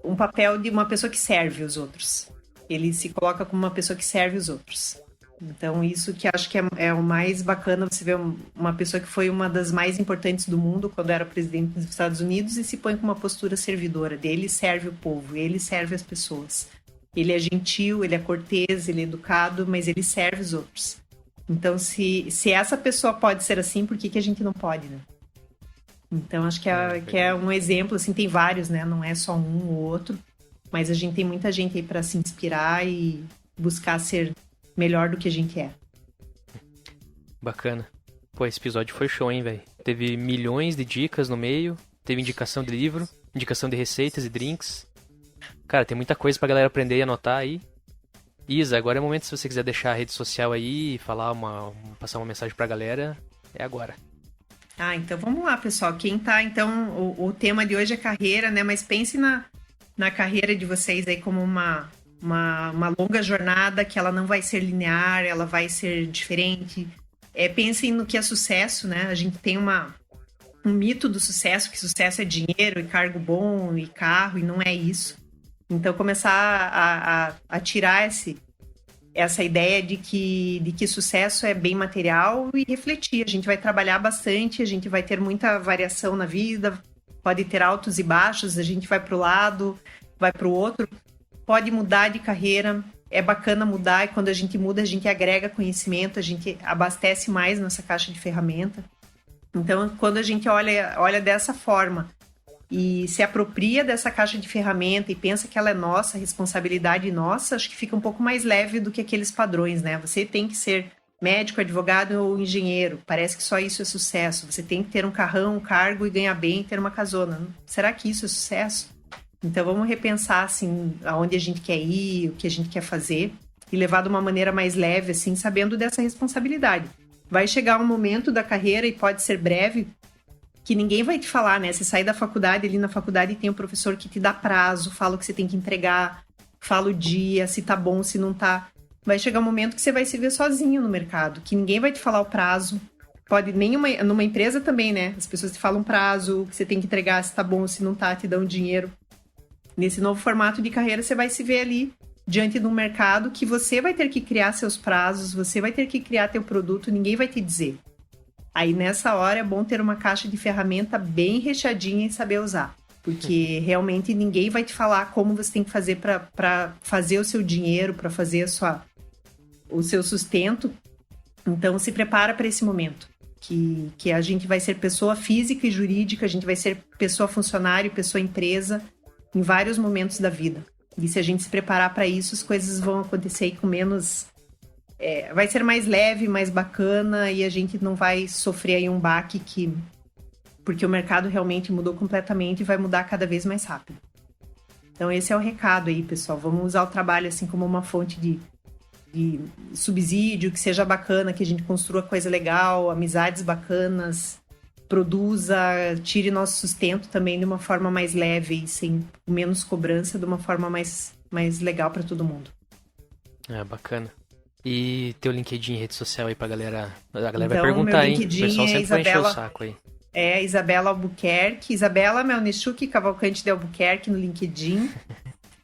S3: um papel de uma pessoa que serve os outros. Ele se coloca como uma pessoa que serve os outros. Então, isso que acho que é o mais bacana, você vê uma pessoa que foi uma das mais importantes do mundo quando era presidente dos Estados Unidos e se põe com uma postura servidora dele, ele serve o povo, ele serve as pessoas. Ele é gentil, ele é cortês, ele é educado, mas ele serve os outros. Então, se essa pessoa pode ser assim, por que a gente não pode, né? Então, acho que é um exemplo, assim, tem vários, né? Não é só um ou outro, mas a gente tem muita gente aí para se inspirar e buscar ser melhor do que a gente é.
S1: Bacana. Pô, esse episódio foi show, hein, velho? Teve milhões de dicas no meio, teve indicação de livro, indicação de receitas e drinks. Cara, tem muita coisa pra galera aprender e anotar aí. Isa, agora é o momento, se você quiser deixar a rede social aí, falar passar uma mensagem pra galera, é agora.
S3: Então vamos lá, pessoal. Quem tá, então, o tema de hoje é carreira, né? Mas pense na carreira de vocês aí como uma longa jornada, que ela não vai ser linear, ela vai ser diferente. Pensem no que é sucesso, né? A gente tem um mito do sucesso, que sucesso é dinheiro e cargo bom e carro, e não é isso. Então, começar a tirar essa ideia de que sucesso é bem material e refletir. A gente vai trabalhar bastante, a gente vai ter muita variação na vida, pode ter altos e baixos, a gente vai para o lado, vai para o outro, pode mudar de carreira, é bacana mudar, e quando a gente muda, a gente agrega conhecimento, a gente abastece mais nossa caixa de ferramenta. Então, quando a gente olha dessa forma e se apropria dessa caixa de ferramenta e pensa que ela é nossa, responsabilidade nossa, acho que fica um pouco mais leve do que aqueles padrões, né? Você tem que ser médico, advogado ou engenheiro, parece que só isso é sucesso. Você tem que ter um carrão, um cargo e ganhar bem, ter uma casona. Será que isso é sucesso? Então vamos repensar, assim, aonde a gente quer ir, o que a gente quer fazer e levar de uma maneira mais leve, assim, sabendo dessa responsabilidade. Vai chegar um momento da carreira, e pode ser breve, que ninguém vai te falar, né? Você sai da faculdade, ali na faculdade tem um professor que te dá prazo, fala o que você tem que entregar, fala o dia, se tá bom, se não tá. Vai chegar um momento que você vai se ver sozinho no mercado, que ninguém vai te falar o prazo. Pode, numa empresa também, né? As pessoas te falam prazo, o que você tem que entregar, se tá bom, se não tá, te dão dinheiro. Nesse novo formato de carreira, você vai se ver ali diante de um mercado que você vai ter que criar seus prazos, você vai ter que criar teu produto, ninguém vai te dizer. Aí, nessa hora, é bom ter uma caixa de ferramenta bem recheadinha e saber usar. Porque, realmente, ninguém vai te falar como você tem que fazer para fazer o seu dinheiro, para fazer o seu sustento. Então, se prepara para esse momento. Que a gente vai ser pessoa física e jurídica, a gente vai ser pessoa funcionário, pessoa empresa, em vários momentos da vida. E se a gente se preparar para isso, as coisas vão acontecer aí com menos... vai ser mais leve, mais bacana, e a gente não vai sofrer aí um baque porque o mercado realmente mudou completamente e vai mudar cada vez mais rápido. Então esse é o recado aí, pessoal. Vamos usar o trabalho assim como uma fonte de subsídio, que seja bacana, que a gente construa coisa legal, amizades bacanas, produza, tire nosso sustento também de uma forma mais leve e sem menos cobrança, de uma forma mais legal para todo mundo.
S1: Bacana. E teu LinkedIn e rede social aí pra galera. A galera
S3: então,
S1: vai perguntar, hein?
S3: O
S1: pessoal sempre vai encher o saco aí.
S3: Isabela Albuquerque. Isabela Melnichuk Cavalcante de Albuquerque no LinkedIn.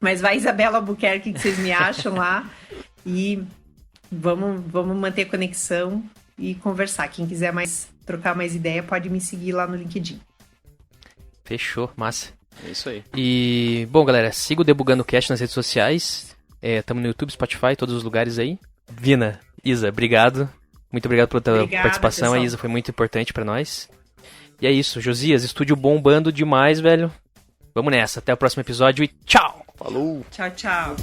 S3: Mas vai Isabela Albuquerque que vocês me acham lá. E vamos manter conexão e conversar. Quem quiser trocar mais ideia, pode me seguir lá no LinkedIn.
S1: Fechou, massa.
S2: É isso aí.
S1: E, bom, galera, siga o Debugando Cast nas redes sociais. Estamos no YouTube, Spotify, todos os lugares aí. Vina, Isa, obrigado. Muito obrigado pela tua participação. Pessoal. A Isa foi muito importante pra nós. E é isso, Josias, estúdio bombando demais, velho. Vamos nessa, até o próximo episódio e tchau!
S2: Falou!
S3: Tchau, tchau!